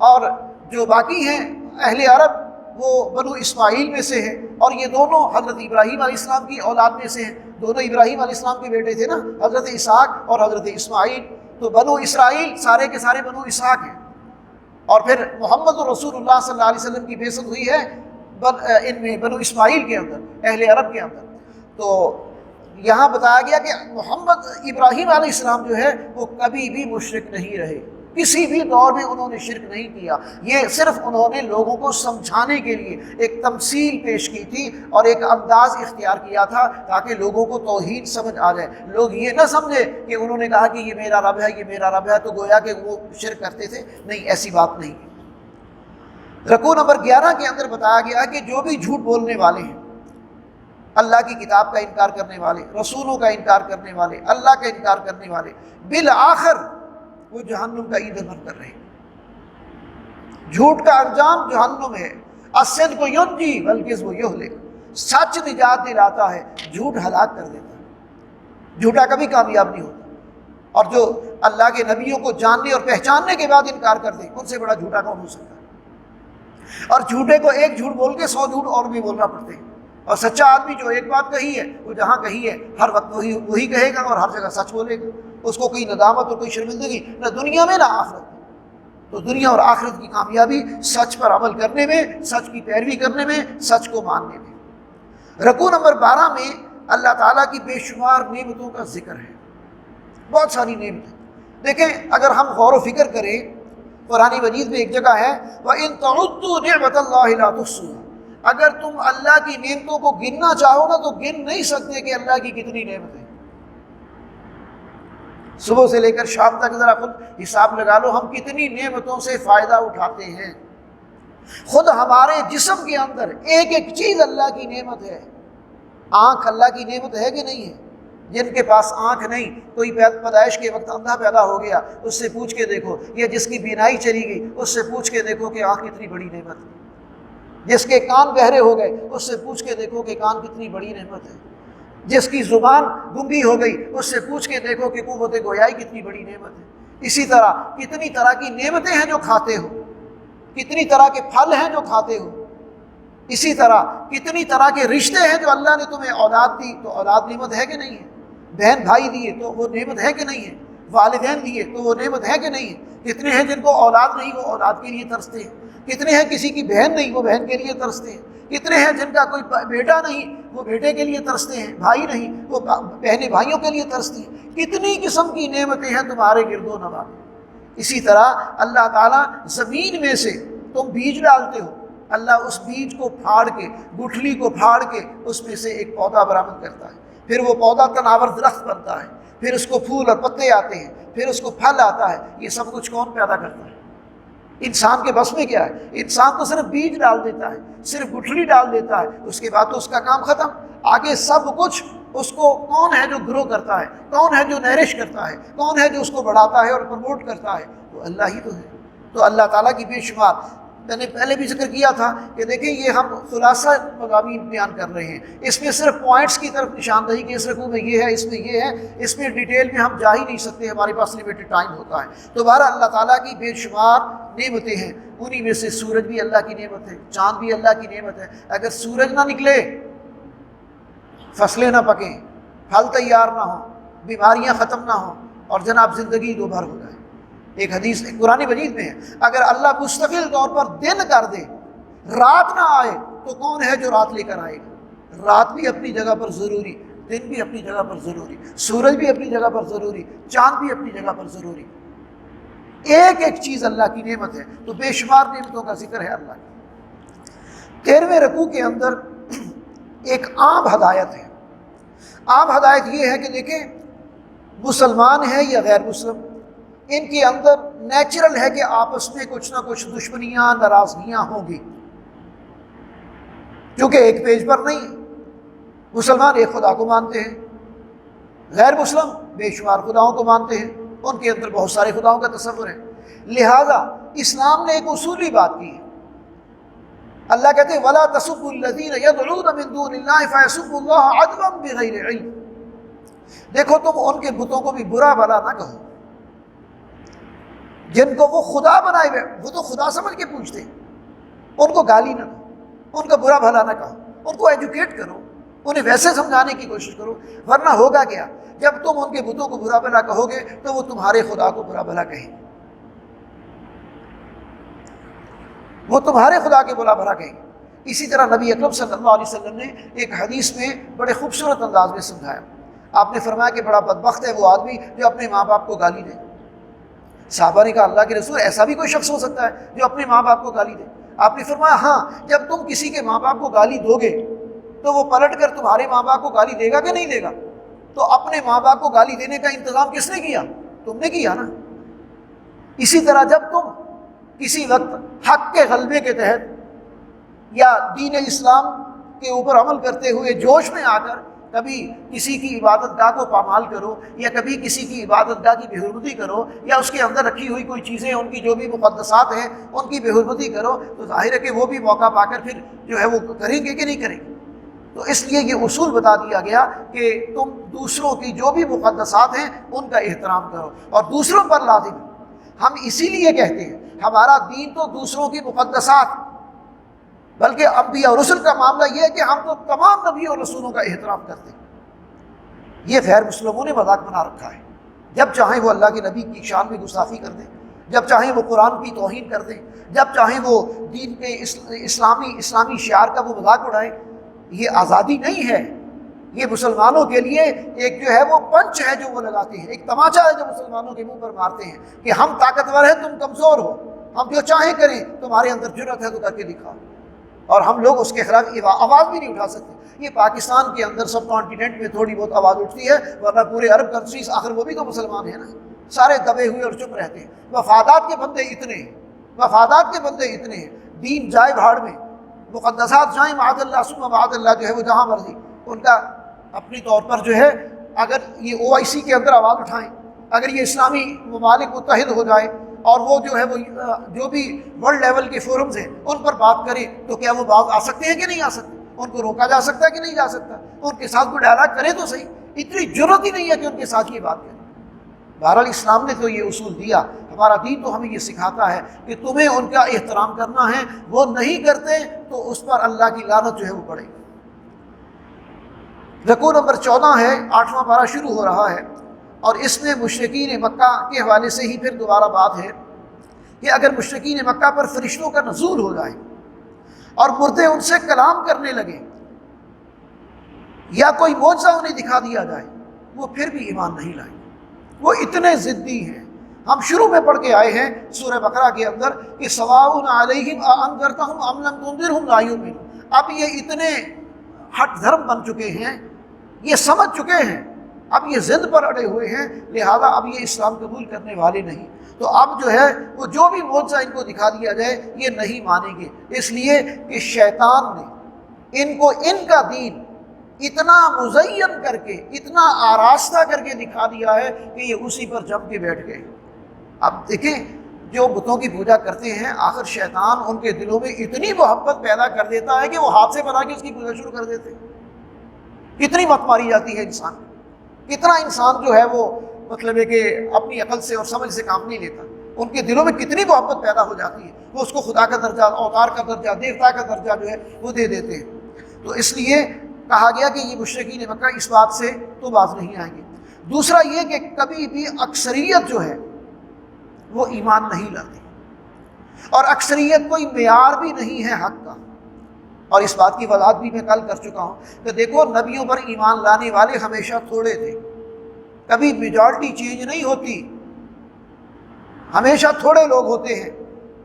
اور جو باقی ہیں اہل عرب وہ بنو اسماعیل میں سے ہیں، اور یہ دونوں حضرت ابراہیم علیہ السلام کی اولاد میں سے ہیں۔ دونوں ابراہیم علیہ السلام کے بیٹے تھے نا، حضرت اسحاق اور حضرت اسماعیل، تو بنو اسرائیل سارے کے سارے بنو اسحاق ہیں۔ اور پھر محمد رسول اللہ صلی اللہ علیہ وسلم کی بعثت ہوئی ہے ان میں بنو اسماعیل کے اندر، اہل عرب کے اندر۔ تو یہاں بتایا گیا کہ محمد ابراہیم علیہ السلام جو ہے وہ کبھی بھی مشرک نہیں رہے، کسی بھی دور میں انہوں نے شرک نہیں کیا۔ یہ صرف انہوں نے لوگوں کو سمجھانے کے لیے ایک تمثیل پیش کی تھی اور ایک انداز اختیار کیا تھا تاکہ لوگوں کو توحید سمجھ آ جائے، لوگ یہ نہ سمجھے کہ انہوں نے کہا کہ یہ میرا رب ہے، یہ میرا رب ہے، تو گویا کہ وہ شرک کرتے تھے۔ نہیں، ایسی بات نہیں۔ رکوع نمبر 11 کے اندر بتایا گیا کہ جو بھی جھوٹ بولنے والے ہیں، اللہ کی کتاب کا انکار کرنے والے، رسولوں کا انکار کرنے والے، اللہ کا انکار کرنے والے، بالآخر وہ جہنم کا ایندھن بن کر رہے ہیں۔ جھوٹ کا انجام جہنم ہے۔ الصدق ینجی والکذب یہلک، سچ نجات دلاتا ہے، جھوٹ ہلاک کر دیتا ہے۔ جھوٹا کبھی کامیاب نہیں ہوتا، اور جو اللہ کے نبیوں کو جاننے اور پہچاننے کے بعد انکار کر دے، ان سے بڑا جھوٹا کون ہو سکتا ہے؟ اور جھوٹے کو ایک جھوٹ بول کے 100 جھوٹ اور بھی بولنا پڑتے ہیں، اور سچا آدمی جو ایک بات کہی ہے وہ جہاں کہی ہے ہر وقت وہی کہے گا اور ہر جگہ سچ بولے گا، اس کو کوئی ندامت اور کوئی شرمندگی نہ دنیا میں نہ آخرت میں۔ تو دنیا اور آخرت کی کامیابی سچ پر عمل کرنے میں، سچ کی پیروی کرنے میں، سچ کو ماننے میں۔ رکوع نمبر 12 میں اللہ تعالیٰ کی بے شمار نعمتوں کا ذکر ہے، بہت ساری نعمتیں۔ دیکھیں اگر ہم غور و فکر کریں، قرآن مجید میں ایک جگہ ہے وَإِن تَعُدُّوا نِعْمَةَ اللَّهِ لَا تُحْصُوهَا، اگر تم اللہ کی نعمتوں کو گننا چاہو نا تو گن نہیں سکتے کہ اللہ کی کتنی نعمتیں۔ صبح سے لے کر شام تک ذرا خود حساب لگا لو، ہم کتنی نعمتوں سے فائدہ اٹھاتے ہیں۔ خود ہمارے جسم کے اندر ایک ایک چیز اللہ کی نعمت ہے۔ آنکھ اللہ کی نعمت ہے کہ نہیں ہے؟ جن کے پاس آنکھ نہیں، کوئی پیدائش کے وقت اندھا پیدا ہو گیا، اس سے پوچھ کے دیکھو، یا جس کی بینائی چلی گئی اس سے پوچھ کے دیکھو کہ آنکھ کتنی بڑی نعمت ہے۔ جس کے کان بہرے ہو گئے اس سے پوچھ کے دیکھو کہ کان کتنی بڑی نعمت ہے۔ جس کی زبان گنگی ہو گئی اس سے پوچھ کے دیکھو کہ قوت گویائی کتنی بڑی نعمت ہے۔ اسی طرح کتنی طرح کی نعمتیں ہیں جو کھاتے ہو، کتنی طرح کے پھل ہیں جو کھاتے ہو، اسی طرح کتنی طرح کے رشتے ہیں جو اللہ نے تمہیں اولاد دی، تو اولاد نعمت ہے کہ نہیں ہے؟ بہن بھائی دیے تو وہ نعمت ہے کہ نہیں ہے؟ والدین دیے تو وہ نعمت ہے کہ نہیں ہے؟ کتنے ہیں جن کو اولاد نہیں، وہ اولاد کے لیے ترستے ہیں۔ کتنے ہیں کسی کی بہن نہیں، وہ بہن کے لیے ترستے ہیں۔ کتنے ہیں جن کا کوئی بیٹا نہیں، وہ بیٹے کے لیے ترستے ہیں۔ بھائی نہیں، وہ بہنیں بھائیوں کے لیے ترستی ہیں۔ کتنی قسم کی نعمتیں ہیں تمہارے گرد و نواح میں۔ اسی طرح اللہ تعالیٰ زمین میں سے تم بیج ڈالتے ہو، اللہ اس بیج کو پھاڑ کے، گٹھلی کو پھاڑ کے اس میں سے ایک پودا برآمد کرتا ہے، پھر وہ پودا تناور درخت بنتا ہے، پھر اس کو پھول اور پتے آتے ہیں، پھر اس کو پھل آتا ہے۔ یہ سب کچھ کون پیدا کرتا ہے؟ انسان کے بس میں کیا ہے؟ انسان تو صرف بیج ڈال دیتا ہے، صرف گٹھلی ڈال دیتا ہے، اس کے بعد تو اس کا کام ختم۔ آگے سب کچھ اس کو کون ہے جو گرو کرتا ہے، کون ہے جو نرش کرتا ہے، کون ہے جو اس کو بڑھاتا ہے اور پروموٹ کرتا ہے؟ وہ اللہ ہی تو ہے۔ تو اللہ تعالیٰ کی بے شمار، میں نے پہلے بھی ذکر کیا تھا کہ دیکھیں یہ ہم خلاصہ مضامین بیان کر رہے ہیں، اس میں صرف پوائنٹس کی طرف نشاندہی کہ اس رکوع میں یہ ہے، اس میں یہ ہے، اس میں ڈیٹیل میں ہم جا ہی نہیں سکتے، ہمارے پاس لیمیٹڈ ٹائم ہوتا ہے۔ تو بہرحال اللہ تعالیٰ کی بے شمار نعمتیں ہیں، انہی میں سے سورج بھی اللہ کی نعمت ہے، چاند بھی اللہ کی نعمت ہے۔ اگر سورج نہ نکلے، فصلیں نہ پکیں، پھل تیار نہ ہوں، بیماریاں ختم نہ ہوں، اور جناب زندگی دو بھر ہو جائے۔ ایک حدیث قرآن مجید میں ہے، اگر اللہ مستقل طور پر دن کر دے، رات نہ آئے، تو کون ہے جو رات لے کر آئے گا؟ رات بھی اپنی جگہ پر ضروری، دن بھی اپنی جگہ پر ضروری، سورج بھی اپنی جگہ پر ضروری، چاند بھی اپنی جگہ پر ضروری۔ ایک ایک چیز اللہ کی نعمت ہے، تو بے شمار نعمتوں کا ذکر ہے اللہ کی۔ 13ویں رکوع کے اندر ایک عام ہدایت ہے۔ عام ہدایت یہ ہے کہ دیکھیں، مسلمان ہے یا غیر مسلم، ان کے اندر نیچرل ہے کہ آپس میں کچھ نہ کچھ دشمنیاں، ناراضگیاں ہوں گی، کیونکہ ایک پیج پر نہیں۔ مسلمان ایک خدا کو مانتے ہیں، غیر مسلم بے شمار خداؤں کو مانتے ہیں، ان کے اندر بہت سارے خداؤں کا تصور ہے۔ لہذا اسلام نے ایک اصولی بات کی ہے۔ اللہ کہتے ہیں وَلَا تَسُبُّوا الَّذِينَ يَدْعُونَ مِن دُونِ اللَّهِ فَيَسُبُّوا اللَّهَ عَدْوًا بِغَيْرِ عِلْمٍ۔ دیکھو تم ان کے بتوں کو بھی برا بھلا نہ کہو جن کو وہ خدا بنائے ہوئے، وہ تو خدا سمجھ کے پوچھتے ہیں، ان کو گالی نہ دو، ان کا برا بھلا نہ کہو، ان کو ایجوکیٹ کرو، انہیں ویسے سمجھانے کی کوشش کرو، ورنہ ہوگا کیا؟ جب تم ان کے بتوں کو برا بھلا کہو گے تو وہ تمہارے خدا کو برا بھلا کہیں گے، وہ تمہارے خدا کے برا بھلا کہیں گے۔ اسی طرح نبی اکرم صلی اللہ علیہ وسلم نے ایک حدیث میں بڑے خوبصورت انداز میں سمجھایا۔ آپ نے فرمایا کہ بڑا بدبخت ہے وہ آدمی جو اپنے ماں باپ کو گالی دے۔ صحابہ نے کہا اللہ کے رسول ایسا بھی کوئی شخص ہو سکتا ہے جو اپنے ماں باپ کو گالی دے؟ آپ نے فرمایا ہاں، جب تم کسی کے ماں باپ کو گالی دو گے تو وہ پلٹ کر تمہارے ماں باپ کو گالی دے گا کہ نہیں دے گا؟ تو اپنے ماں باپ کو گالی دینے کا انتظام کس نے کیا؟ تم نے کیا نا۔ اسی طرح جب تم کسی وقت حق کے غلبے کے تحت یا دین اسلام کے اوپر عمل کرتے ہوئے جوش میں آ کر کبھی کسی کی عبادت گاہ کو پامال کرو یا کبھی کسی کی عبادت گاہ کی بے حرمتی کرو یا اس کے اندر رکھی ہوئی کوئی چیزیں ان کی جو بھی مقدسات ہیں ان کی بے حرمتی کرو، تو ظاہر ہے کہ وہ بھی موقع پا کر پھر جو ہے وہ کریں گے کہ نہیں کریں گے۔ تو اس لیے یہ اصول بتا دیا گیا کہ تم دوسروں کی جو بھی مقدسات ہیں ان کا احترام کرو، اور دوسروں پر لازم ہے۔ ہم اسی لیے کہتے ہیں ہمارا دین تو دوسروں کی مقدسات، بلکہ انبیاء اور رسل کا معاملہ یہ ہے کہ ہم تو تمام نبیوں اور رسولوں کا احترام کرتے ہیں۔ یہ غیر مسلموں نے مذاق بنا رکھا ہے، جب چاہیں وہ اللہ کے نبی کی شان میں گستاخی کر دیں، جب چاہیں وہ قرآن کی توہین کر دیں، جب چاہیں وہ دین کے اسلامی شعار کا وہ مذاق اڑائیں۔ یہ آزادی نہیں ہے، یہ مسلمانوں کے لیے ایک جو ہے وہ پنچ ہے جو وہ لگاتے ہیں، ایک تماچا ہے جو مسلمانوں کے منہ پر مارتے ہیں کہ ہم طاقتور ہیں تم کمزور ہو، ہم جو چاہیں کریں، تمہارے اندر جرأت ہے تو کر کے دکھاؤ، اور ہم لوگ اس کے خلاف آواز بھی نہیں اٹھا سکتے۔ یہ پاکستان کے اندر سب کانٹیننٹ میں تھوڑی بہت آواز اٹھتی ہے، ورنہ پورے عرب کنٹریز آخر وہ بھی تو مسلمان ہیں نا، سارے دبے ہوئے اور چپ رہتے ہیں۔ مفادات کے بندے اتنے ہیں، مفادات کے بندے اتنے ہیں، دین جائے بھاڑ میں، مقدسات جائیں معاذ اللہ ثم معاذ اللہ جو ہے وہ جہاں مرضی، ان کا اپنی طور پر جو ہے اگر یہ OIC کے اندر آواز اٹھائیں، اگر یہ اسلامی ممالک متحد ہو جائیں اور وہ جو ہے وہ جو بھی ورلڈ لیول کے فورمز ہیں ان پر بات کریں، تو کیا وہ بات آ سکتے ہیں کہ نہیں آ سکتے؟ ان کو روکا جا سکتا ہے کہ نہیں جا سکتا؟ ان کے ساتھ کوئی ڈائلاگ کرے تو صحیح، اتنی جرأت ہی نہیں ہے کہ ان کے ساتھ یہ بات کریں۔ بہرحال اسلام نے تو یہ اصول دیا، ہمارا دین تو ہمیں یہ سکھاتا ہے کہ تمہیں ان کا احترام کرنا ہے، وہ نہیں کرتے تو اس پر اللہ کی لعنت جو ہے وہ پڑے گی۔ رکوع نمبر 14 ہے، 8واں پارہ شروع ہو رہا ہے، اور اس میں مشرکین مکہ کے حوالے سے ہی پھر دوبارہ بات ہے کہ اگر مشرکین مکہ پر فرشتوں کا نزول ہو جائے اور مردے ان سے کلام کرنے لگے یا کوئی معجزہ انہیں دکھا دیا جائے، وہ پھر بھی ایمان نہیں لائیں، وہ اتنے ضدی ہیں۔ ہم شروع میں پڑھ کے آئے ہیں سورہ بقرہ کے اندر کہ سواء علیہم اانذرتہم ام لم تنذرہم لا یؤمنون۔ اب یہ اتنے ہٹ دھرم بن چکے ہیں، یہ سمجھ چکے ہیں، اب یہ ضد پر اڑے ہوئے ہیں، لہذا اب یہ اسلام قبول کرنے والے نہیں۔ تو اب جو ہے وہ جو بھی معجزہ ان کو دکھا دیا جائے یہ نہیں مانیں گے، اس لیے کہ شیطان نے ان کو ان کا دین اتنا مزین کر کے، اتنا آراستہ کر کے دکھا دیا ہے کہ یہ اسی پر جم کے بیٹھ گئے۔ اب دیکھیں جو بتوں کی پوجا کرتے ہیں، آخر شیطان ان کے دلوں میں اتنی محبت پیدا کر دیتا ہے کہ وہ ہاتھ سے بنا کے اس کی پوجا شروع کر دیتے ہیں۔ کتنی مت ماری جاتی ہے انسان، کتنا انسان جو ہے وہ مطلب ہے کہ اپنی عقل سے اور سمجھ سے کام نہیں لیتا، ان کے دلوں میں کتنی محبت پیدا ہو جاتی ہے، وہ اس کو خدا کا درجہ، اوتار کا درجہ، دیوتا کا درجہ جو ہے وہ دے دیتے ہیں۔ تو اس لیے کہا گیا کہ یہ مشرکین مکہ اس بات سے تو باز نہیں آئیں گے۔ دوسرا یہ کہ کبھی بھی اکثریت جو ہے وہ ایمان نہیں لاتی، اور اکثریت کوئی معیار بھی نہیں ہے حق کا، اور اس بات کی وضاحت بھی میں کل کر چکا ہوں کہ دیکھو نبیوں پر ایمان لانے والے ہمیشہ تھوڑے تھے، کبھی میجورٹی چینج نہیں ہوتی، ہمیشہ تھوڑے لوگ ہوتے ہیں۔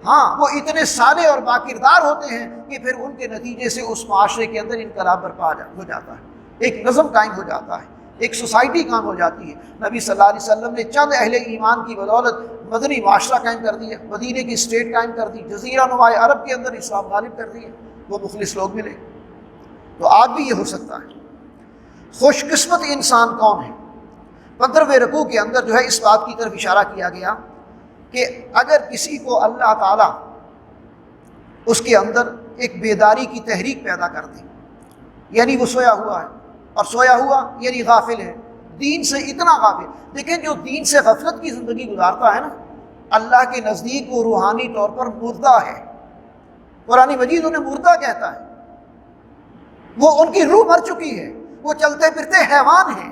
ہاں وہ اتنے صالح اور باکردار ہوتے ہیں کہ پھر ان کے نتیجے سے اس معاشرے کے اندر انقلاب برپا ہو جاتا ہے، ایک نظم قائم ہو جاتا ہے، ایک سوسائٹی قائم ہو جاتی ہے۔ نبی صلی اللہ علیہ وسلم نے چند اہل ایمان کی بدولت مدنی معاشرہ قائم کر دیا، مدینے کی اسٹیٹ قائم کر دی، جزیرہ نما عرب کے اندر اسلام غالب کر دیا، وہ مخلص لوگ ملے۔ تو آج بھی یہ ہو سکتا ہے۔ خوش قسمت انسان کون ہے؟ 15ویں رکوع کے اندر جو ہے اس بات کی طرف اشارہ کیا گیا کہ اگر کسی کو اللہ تعالیٰ اس کے اندر ایک بیداری کی تحریک پیدا کر دے، یعنی وہ سویا ہوا ہے، اور سویا ہوا یعنی غافل ہے، دین سے اتنا غافل، لیکن جو دین سے غفلت کی زندگی گزارتا ہے نا، اللہ کے نزدیک وہ روحانی طور پر مردہ ہے۔ قرآن مجید انہیں مردہ کہتا ہے، وہ ان کی روح مر چکی ہے، وہ چلتے پھرتے حیوان ہیں،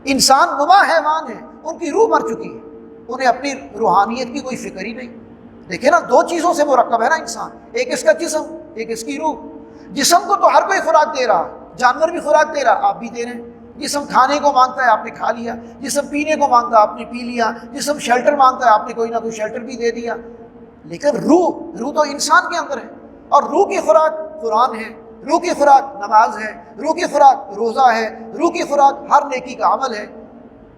انسان نما حیوان ہیں، ان کی روح مر چکی ہے، انہیں اپنی روحانیت کی کوئی فکر ہی نہیں۔ دیکھیں نا، دو چیزوں سے مرکب ہے نا انسان، ایک اس کا جسم، ایک اس کی روح۔ جسم کو تو ہر کوئی خوراک دے رہا، جانور بھی خوراک دے رہا، آپ بھی دے رہے ہیں۔ جسم کھانے کو مانگتا ہے، آپ نے کھا لیا، جسم پینے کو مانگتا ہے، آپ نے پی لیا، جسم شیلٹر مانگتا ہے، آپ نے کوئی نہ کوئی شیلٹر بھی دے دیا، لیکن روح تو انسان کے اندر ہے، اور روح کی خوراک قرآن ہے، روح کی خوراک نماز ہے، روح کی خوراک روزہ ہے، روح کی خوراک ہر نیکی کا عمل ہے۔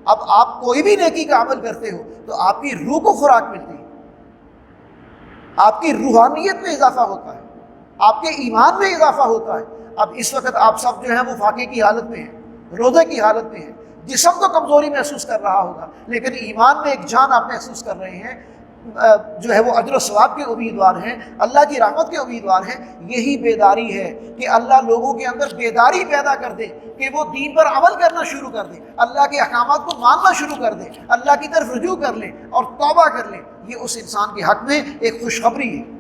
اب آپ کوئی بھی نیکی کا عمل کرتے ہو تو آپ کی روح کو خوراک ملتی ہے، آپ کی روحانیت میں اضافہ ہوتا ہے، آپ کے ایمان میں اضافہ ہوتا ہے۔ اب اس وقت آپ سب جو ہیں وہ فاقے کی حالت میں ہیں، روزے کی حالت میں ہیں، جسم تو کمزوری محسوس کر رہا ہوگا، لیکن ایمان میں ایک جان آپ محسوس کر رہے ہیں، جو ہے وہ اجر و ثواب کے امیدوار ہیں، اللہ کی رحمت کے امیدوار ہیں۔ یہی بیداری ہے کہ اللہ لوگوں کے اندر بیداری پیدا کر دے کہ وہ دین پر عمل کرنا شروع کر دیں، اللہ کے احکامات کو ماننا شروع کر دیں، اللہ کی طرف رجوع کر لیں اور توبہ کر لیں۔ یہ اس انسان کے حق میں ایک خوشخبری ہے۔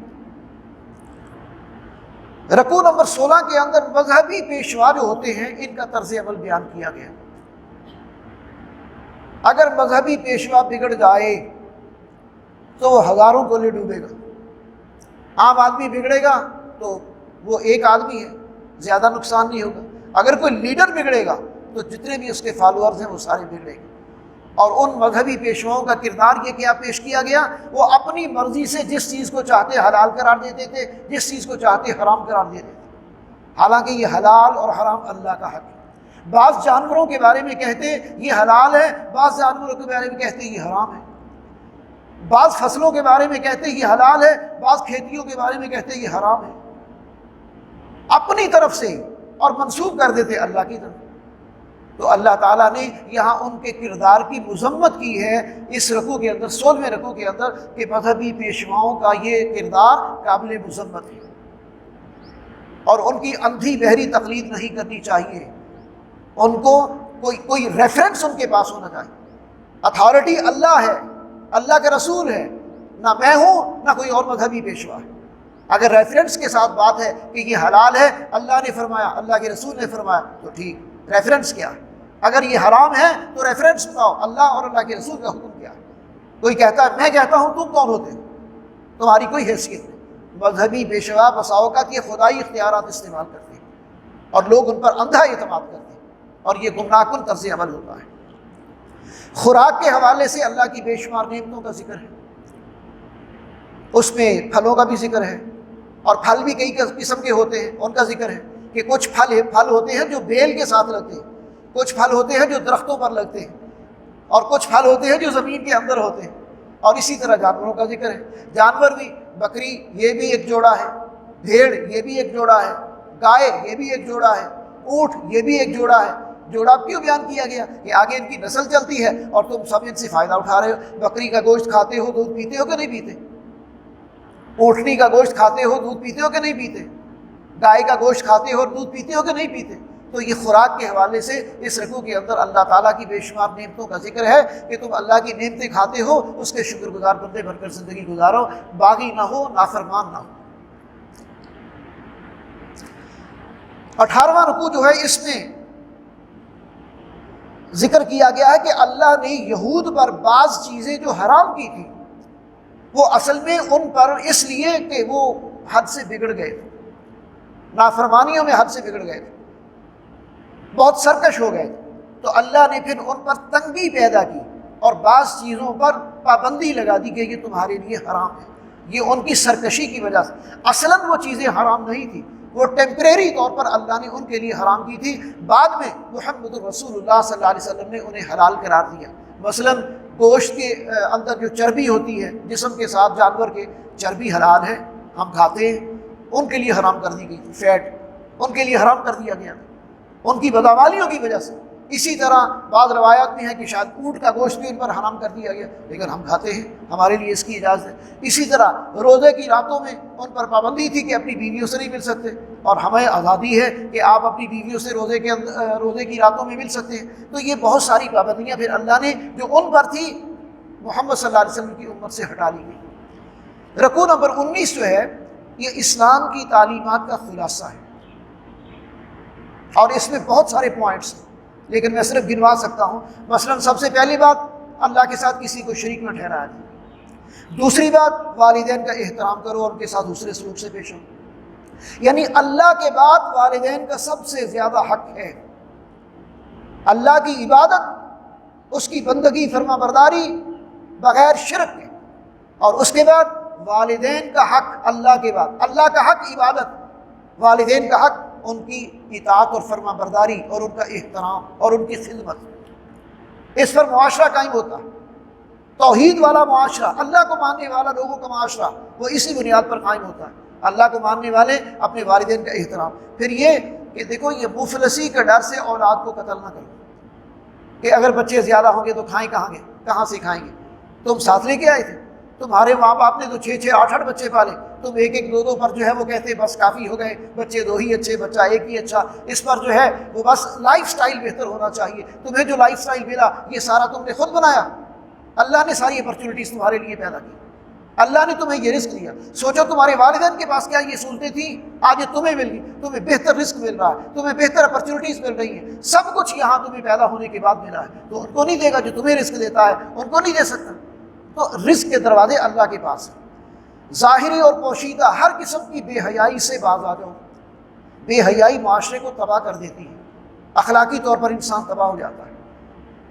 رکوع نمبر 16 کے اندر مذہبی پیشوا جو ہوتے ہیں ان کا طرز عمل بیان کیا گیا۔ اگر مذہبی پیشوا بگڑ جائے تو وہ ہزاروں کو لے ڈوبے گا، عام آدمی بگڑے گا تو وہ ایک آدمی ہے، زیادہ نقصان نہیں ہوگا۔ اگر کوئی لیڈر بگڑے گا تو جتنے بھی اس کے فالوورز ہیں وہ سارے بگڑے گے۔ اور ان مذہبی پیشواؤں کا کردار یہ کیا پیش کیا گیا، وہ اپنی مرضی سے جس چیز کو چاہتے حلال قرار دیتے تھے، جس چیز کو چاہتے حرام قرار دیتے تھے، حالانکہ یہ حلال اور حرام اللہ کا حق ہے۔ بعض جانوروں کے بارے میں کہتے یہ حلال ہے، بعض جانوروں کے بارے میں کہتے یہ حرام ہے، بعض فصلوں کے بارے میں کہتے یہ حلال ہے، بعض کھیتیوں کے بارے میں کہتے یہ حرام ہے، اپنی طرف سے، اور منسوب کر دیتے اللہ کی طرف۔ تو اللہ تعالیٰ نے یہاں ان کے کردار کی مذمت کی ہے اس رکوع کے اندر، 16ویں رکوع کے اندر، کہ مذہبی پیشواؤں کا یہ کردار قابل مذمت ہے، اور ان کی اندھی بہری تقلید نہیں کرنی چاہیے۔ ان کو کوئی ریفرنس ان کے پاس ہونا چاہیے۔ اتھارٹی اللہ ہے، اللہ کے رسول ہے، نہ میں ہوں نہ کوئی اور مذہبی پیشوا ہے۔ اگر ریفرنس کے ساتھ بات ہے کہ یہ حلال ہے، اللہ نے فرمایا، اللہ کے رسول نے فرمایا، تو ٹھیک، ریفرنس کیا ہے؟ اگر یہ حرام ہے تو ریفرنس بتاؤ، اللہ اور اللہ کے رسول کا حکم کیا ہے؟ کوئی کہتا ہے میں کہتا ہوں، تم کون ہوتے ہو؟ تمہاری کوئی حیثیت نہیں۔ مذہبی پیشوا بسا اوقات یہ خدائی اختیارات استعمال کرتے ہیں اور لوگ ان پر اندھا اعتماد کرتے ہیں، اور یہ گمراہ کن طرز عمل ہوتا ہے۔ خوراک کے حوالے سے اللہ کی بے شمار نعمتوں کا ذکر ہے، اس میں پھلوں کا بھی ذکر ہے، اور پھل بھی کئی قسم کے ہوتے ہیں، ان کا ذکر ہے کہ کچھ پھل ہوتے ہیں جو بیل کے ساتھ لگتے ہیں، کچھ پھل ہوتے ہیں جو درختوں پر لگتے ہیں، اور کچھ پھل ہوتے ہیں جو زمین کے اندر ہوتے ہیں، اور اسی طرح جانوروں کا ذکر ہے۔ جانور بھی، بکری یہ بھی ایک جوڑا ہے، بھیڑ یہ بھی ایک جوڑا ہے، گائے یہ بھی ایک جوڑا ہے، اونٹ یہ بھی ایک جوڑا ہے۔ جوڑا کیوں بیان کیا گیا؟ کہ آگے ان کی نسل چلتی ہے اور تم سب ان سے فائدہ اٹھا رہے ہو۔ بکری کا گوشت کھاتے ہو، دودھ پیتے ہو کہ نہیں پیتے؟ اونٹنی کا گوشت کھاتے ہو، دودھ پیتے ہو کہ نہیں پیتے؟ گائے کا گوشت کھاتے ہو، دودھ پیتے ہو کہ نہیں پیتے؟ تو یہ خوراک کے حوالے سے اس رکوع کے اندر اللہ تعالیٰ کی بے شمار نعمتوں کا ذکر ہے کہ تم اللہ کی نعمتیں کھاتے ہو، اس کے شکر گزار بندے بن کر زندگی گزارو، باغی نہ ہو، نافرمان نہ ہو۔ 18واں رکوع جو ہے اس میں ذکر کیا گیا ہے کہ اللہ نے یہود پر بعض چیزیں جو حرام کی تھی وہ اصل میں ان پر اس لیے کہ وہ حد سے بگڑ گئے تھے، نافرمانیوں میں حد سے بگڑ گئے تھے، بہت سرکش ہو گئے تھے، تو اللہ نے پھر ان پر تنگی پیدا کی اور بعض چیزوں پر پابندی لگا دی کہ یہ تمہارے لیے حرام ہے۔ یہ ان کی سرکشی کی وجہ سے، اصلاً وہ چیزیں حرام نہیں تھیں، وہ ٹیمپریری طور پر اللہ نے ان کے لیے حرام کی تھی، بعد میں محمد رسول اللہ صلی اللہ علیہ وسلم نے انہیں حلال قرار دیا۔ مثلاً گوشت کے اندر جو چربی ہوتی ہے، جسم کے ساتھ جانور کے چربی حلال ہے، ہم کھاتے ہیں، ان کے لیے حرام کر دی گئی تھی، فیٹ ان کے لیے حرام کر دیا گیا، ان کی بدعمالیوں کی وجہ سے۔ اسی طرح بعض روایات میں ہے کہ شاید اونٹ کا گوشت بھی ان پر حرام کر دیا گیا، لیکن ہم کھاتے ہیں، ہمارے لیے اس کی اجازت ہے۔ اسی طرح روزے کی راتوں میں ان پر پابندی تھی کہ اپنی بیویوں سے نہیں مل سکتے، اور ہمیں آزادی ہے کہ آپ اپنی بیویوں سے روزے کی راتوں میں مل سکتے ہیں۔ تو یہ بہت ساری پابندیاں پھر اللہ نے جو ان پر تھی محمد صلی اللہ علیہ وسلم کی امت سے ہٹا لی گئی۔ رکوع نمبر 19 جو ہے یہ اسلام کی تعلیمات کا خلاصہ ہے، اور اس میں بہت سارے پوائنٹس ہیں، لیکن میں صرف گنوا سکتا ہوں۔ مثلا سب سے پہلی بات، اللہ کے ساتھ کسی کو شریک نہ ٹھہرایا جائے۔ دوسری بات، والدین کا احترام کرو اور ان کے ساتھ دوسرے سلوک سے پیش ہو، یعنی اللہ کے بعد والدین کا سب سے زیادہ حق ہے۔ اللہ کی عبادت، اس کی بندگی فرما برداری بغیر شرک کے، اور اس کے بعد والدین کا حق، اللہ کے بعد اللہ کا حق عبادت، والدین کا حق ان کی اطاعت اور فرما برداری اور ان کا احترام اور ان کی خدمت۔ اس پر معاشرہ قائم ہوتا ہے، توحید والا معاشرہ، اللہ کو ماننے والا لوگوں کا معاشرہ، وہ اسی بنیاد پر قائم ہوتا ہے۔ اللہ کو ماننے والے اپنے والدین کا احترام۔ پھر یہ کہ دیکھو، یہ مفلسی کے ڈر سے اولاد کو قتل نہ کرو کہ اگر بچے زیادہ ہوں گے تو کھائیں کہاں گے، کہاں سے کھائیں گے؟ تم ساتھ لے کے آئے تھے، تمہارے ماں باپ نے تو 6 8 بچے پالے، تم 1 2 پر جو ہے وہ کہتے بس کافی ہو گئے، بچے 2 ہی اچھے، بچہ 1 ہی اچھا، اس پر جو ہے وہ بس لائف سٹائل بہتر ہونا چاہیے۔ تمہیں جو لائف سٹائل ملا یہ سارا تم نے خود بنایا، اللہ نے ساری اپرچونیٹیز تمہارے لیے پیدا کی، اللہ نے تمہیں یہ رزق دیا۔ سوچو تمہارے والدین کے پاس کیا یہ سہولتیں تھیں، آج یہ تمہیں مل گئی، تمہیں بہتر رزق مل رہا ہے، تمہیں بہتر اپرچونیٹیز مل رہی ہیں، سب کچھ یہاں تمہیں پیدا ہونے کے بعد ملا ہے، تو ان کو نہیں دے گا جو تمہیں رزق دیتا ہے، ان کو نہیں دے سکتا۔ تو رزق کے دروازے اللہ کے پاس ہیں۔ ظاہری اور پوشیدہ ہر قسم کی بے حیائی سے باز آ جاؤ۔ بے حیائی معاشرے کو تباہ کر دیتی ہے، اخلاقی طور پر انسان تباہ ہو جاتا ہے۔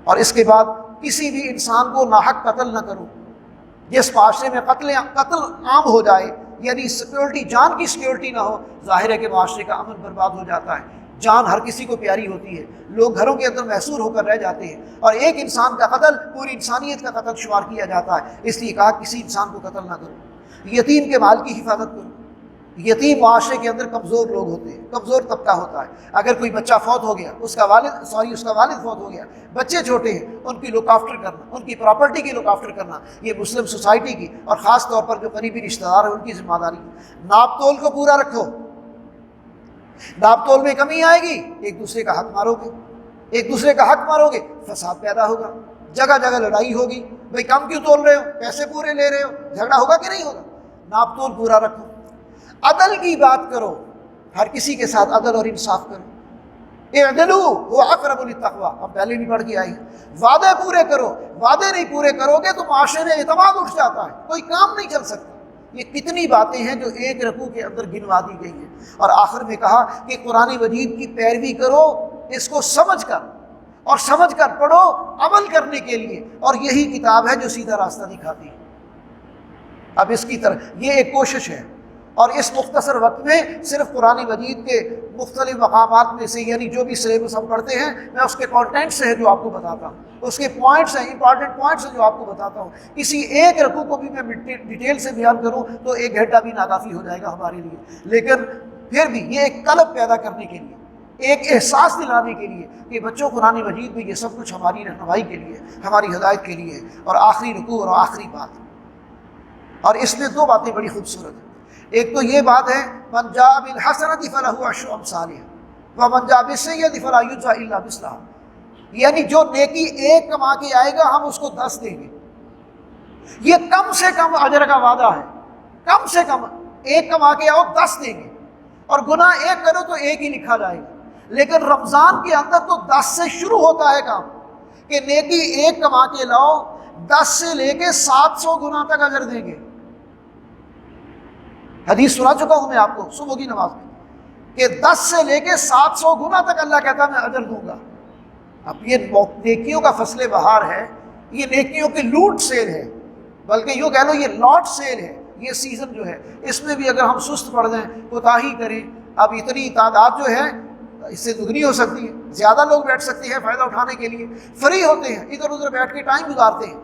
اور اس کے بعد کسی بھی انسان کو ناحق قتل نہ کرو۔ جس معاشرے میں قتل عام ہو جائے، یعنی سیکیورٹی، جان کی سیکیورٹی نہ ہو، ظاہر ہے کہ معاشرے کا امن برباد ہو جاتا ہے۔ جان ہر کسی کو پیاری ہوتی ہے، لوگ گھروں کے اندر محصور ہو کر رہ جاتے ہیں، اور ایک انسان کا قتل پوری انسانیت کا قتل شمار کیا جاتا ہے۔ اس لیے کہا کسی انسان کو قتل نہ کرو۔ یتیم کے مال کی حفاظت کرو۔ یتیم معاشرے کے اندر کمزور لوگ ہوتے ہیں، کمزور طبقہ ہوتا ہے۔ اگر کوئی بچہ فوت ہو گیا، اس کا والد فوت ہو گیا، بچے چھوٹے ہیں، ان کی لک آفٹر کرنا، ان کی پراپرٹی کی لک آفٹر کرنا، یہ مسلم سوسائٹی کی اور خاص طور پر جو قریبی رشتہ دار ہیں ان کی ذمہ داری ہے۔ ناپ تول کو پورا رکھو، ناپ تول میں کمی آئے گی، ایک دوسرے کا حق مارو گے، ایک دوسرے کا حق مارو گے، فساد پیدا ہوگا، جگہ جگہ لڑائی ہوگی، بھئی کم کیوں تول رہے ہو، پیسے پورے لے رہے ہو، جھگڑا ہوگا کہ نہیں ہوگا؟ ناپ تول پورا رکھو، عدل کی بات کرو، ہر کسی کے ساتھ عدل اور انصاف کرو۔ اعدلوا هو اقرب للتقوی، ہم پہلے بھی پڑھ کے آئے ہیں۔ وعدے پورے کرو، وعدے نہیں پورے کرو گے تو معاشرے میں اعتماد اٹھ جاتا ہے، کوئی کام نہیں چل سکتا۔ یہ کتنی باتیں ہیں جو ایک رکوع کے اندر گنوا دی گئی ہیں، اور آخر میں کہا کہ قرآن مجید کی پیروی کرو، اس کو سمجھ کر اور سمجھ کر پڑھو عمل کرنے کے لیے، اور یہی کتاب ہے جو سیدھا راستہ دکھاتی ہے۔ اب اس کی طرح یہ ایک کوشش ہے، اور اس مختصر وقت میں صرف قرآن مجید کے مختلف مقامات میں سے، یعنی جو بھی سلیبس ہم پڑھتے ہیں، میں اس کے کانٹینٹس ہیں جو آپ کو بتاتا ہوں، اس کے پوائنٹس ہیں، امپارٹنٹ پوائنٹس ہیں جو آپ کو بتاتا ہوں۔ کسی ایک رکوع کو بھی میں ڈیٹیل سے بیان کروں تو 1 گھنٹہ بھی ناکافی ہو جائے گا ہمارے لیے، لیکن پھر بھی یہ ایک قلب پیدا کرنے کے لیے، ایک احساس دلانے کے لیے کہ بچوں قرآن مجید میں یہ سب کچھ ہماری رہنمائی کے لیے، ہماری ہدایت کے لیے۔ اور آخری رکوع اور آخری بات، اور اس میں 2 باتیں بڑی خوبصورت ہیں۔ ایک تو یہ بات ہے من جاء بالحسنۃ فلہ عشر امثالها ومن جاء بالسیئۃ فلا یجزی الا مثلها، یعنی جو نیکی 1 کما کے آئے گا ہم اس کو 10 دیں گے۔ یہ کم سے کم اجر کا وعدہ ہے، کم سے کم 1 کما کے آؤ 10 دیں گے، اور گناہ 1 کرو تو 1 ہی لکھا جائے گا۔ لیکن رمضان کے اندر تو 10 سے شروع ہوتا ہے کام، کہ نیکی 1 کما کے لاؤ، 10 سے لے کے 700 گنا تک اجر دیں گے۔ حدیث سنا چکا ہوں میں آپ کو صبح کی نماز میں کہ 10 سے لے کے 700 گنا تک اللہ کہتا ہے میں اجر دوں گا۔ اب یہ نیکیوں کا فصل بہار ہے، یہ نیکیوں کی لوٹ سیل ہے، بلکہ یوں کہہ لو یہ لاٹ سیل ہے۔ یہ سیزن جو ہے اس میں بھی اگر ہم سست پڑ جائیں، کوتاہی کریں، اب اتنی تعداد جو ہے اس سے دگنی ہو سکتی ہے، زیادہ لوگ بیٹھ سکتے ہیں فائدہ اٹھانے کے لیے، فری ہوتے ہیں، ادھر ادھر بیٹھ کے ٹائم گزارتے ہیں۔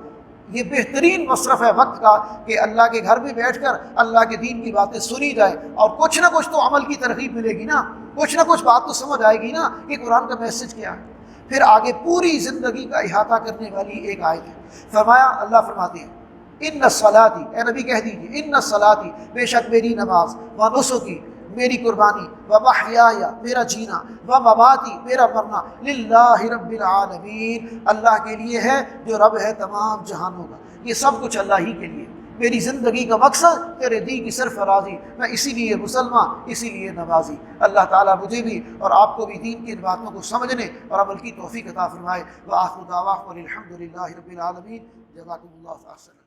یہ بہترین مصرف ہے وقت کا کہ اللہ کے گھر میں بیٹھ کر اللہ کے دین کی باتیں سنی جائے، اور کچھ نہ کچھ تو عمل کی ترغیب ملے گی نا، کچھ نہ کچھ بات تو سمجھ آئے گی نا کہ قرآن کا میسج کیا ہے۔ پھر آگے پوری زندگی کا احاطہ کرنے والی ایک آیت ہے۔ فرمایا، اللہ فرماتے ہیں ان الصلاتی، اے نبی کہہ دیجیے ان الصلاتی، بے شک میری نماز، و نسکی میری قربانی، و محیای میرا جینا، و مماتی میرا مرنا، للہ رب العالمین اللہ کے لیے ہے جو رب ہے تمام جہانوں کا۔ یہ سب کچھ اللہ ہی کے لیے، میری زندگی کا مقصد تیرے دین کی صرف راضی، میں اسی لیے مسلمان، اسی لیے نمازی۔ اللہ تعالیٰ مجھے بھی اور آپ کو بھی دین کی ان باتوں کو سمجھنے اور عمل کی توفیق عطا فرمائے۔ وآخر دعوانا الحمد للہ رب العالمین۔ جزاکم اللہ خیر۔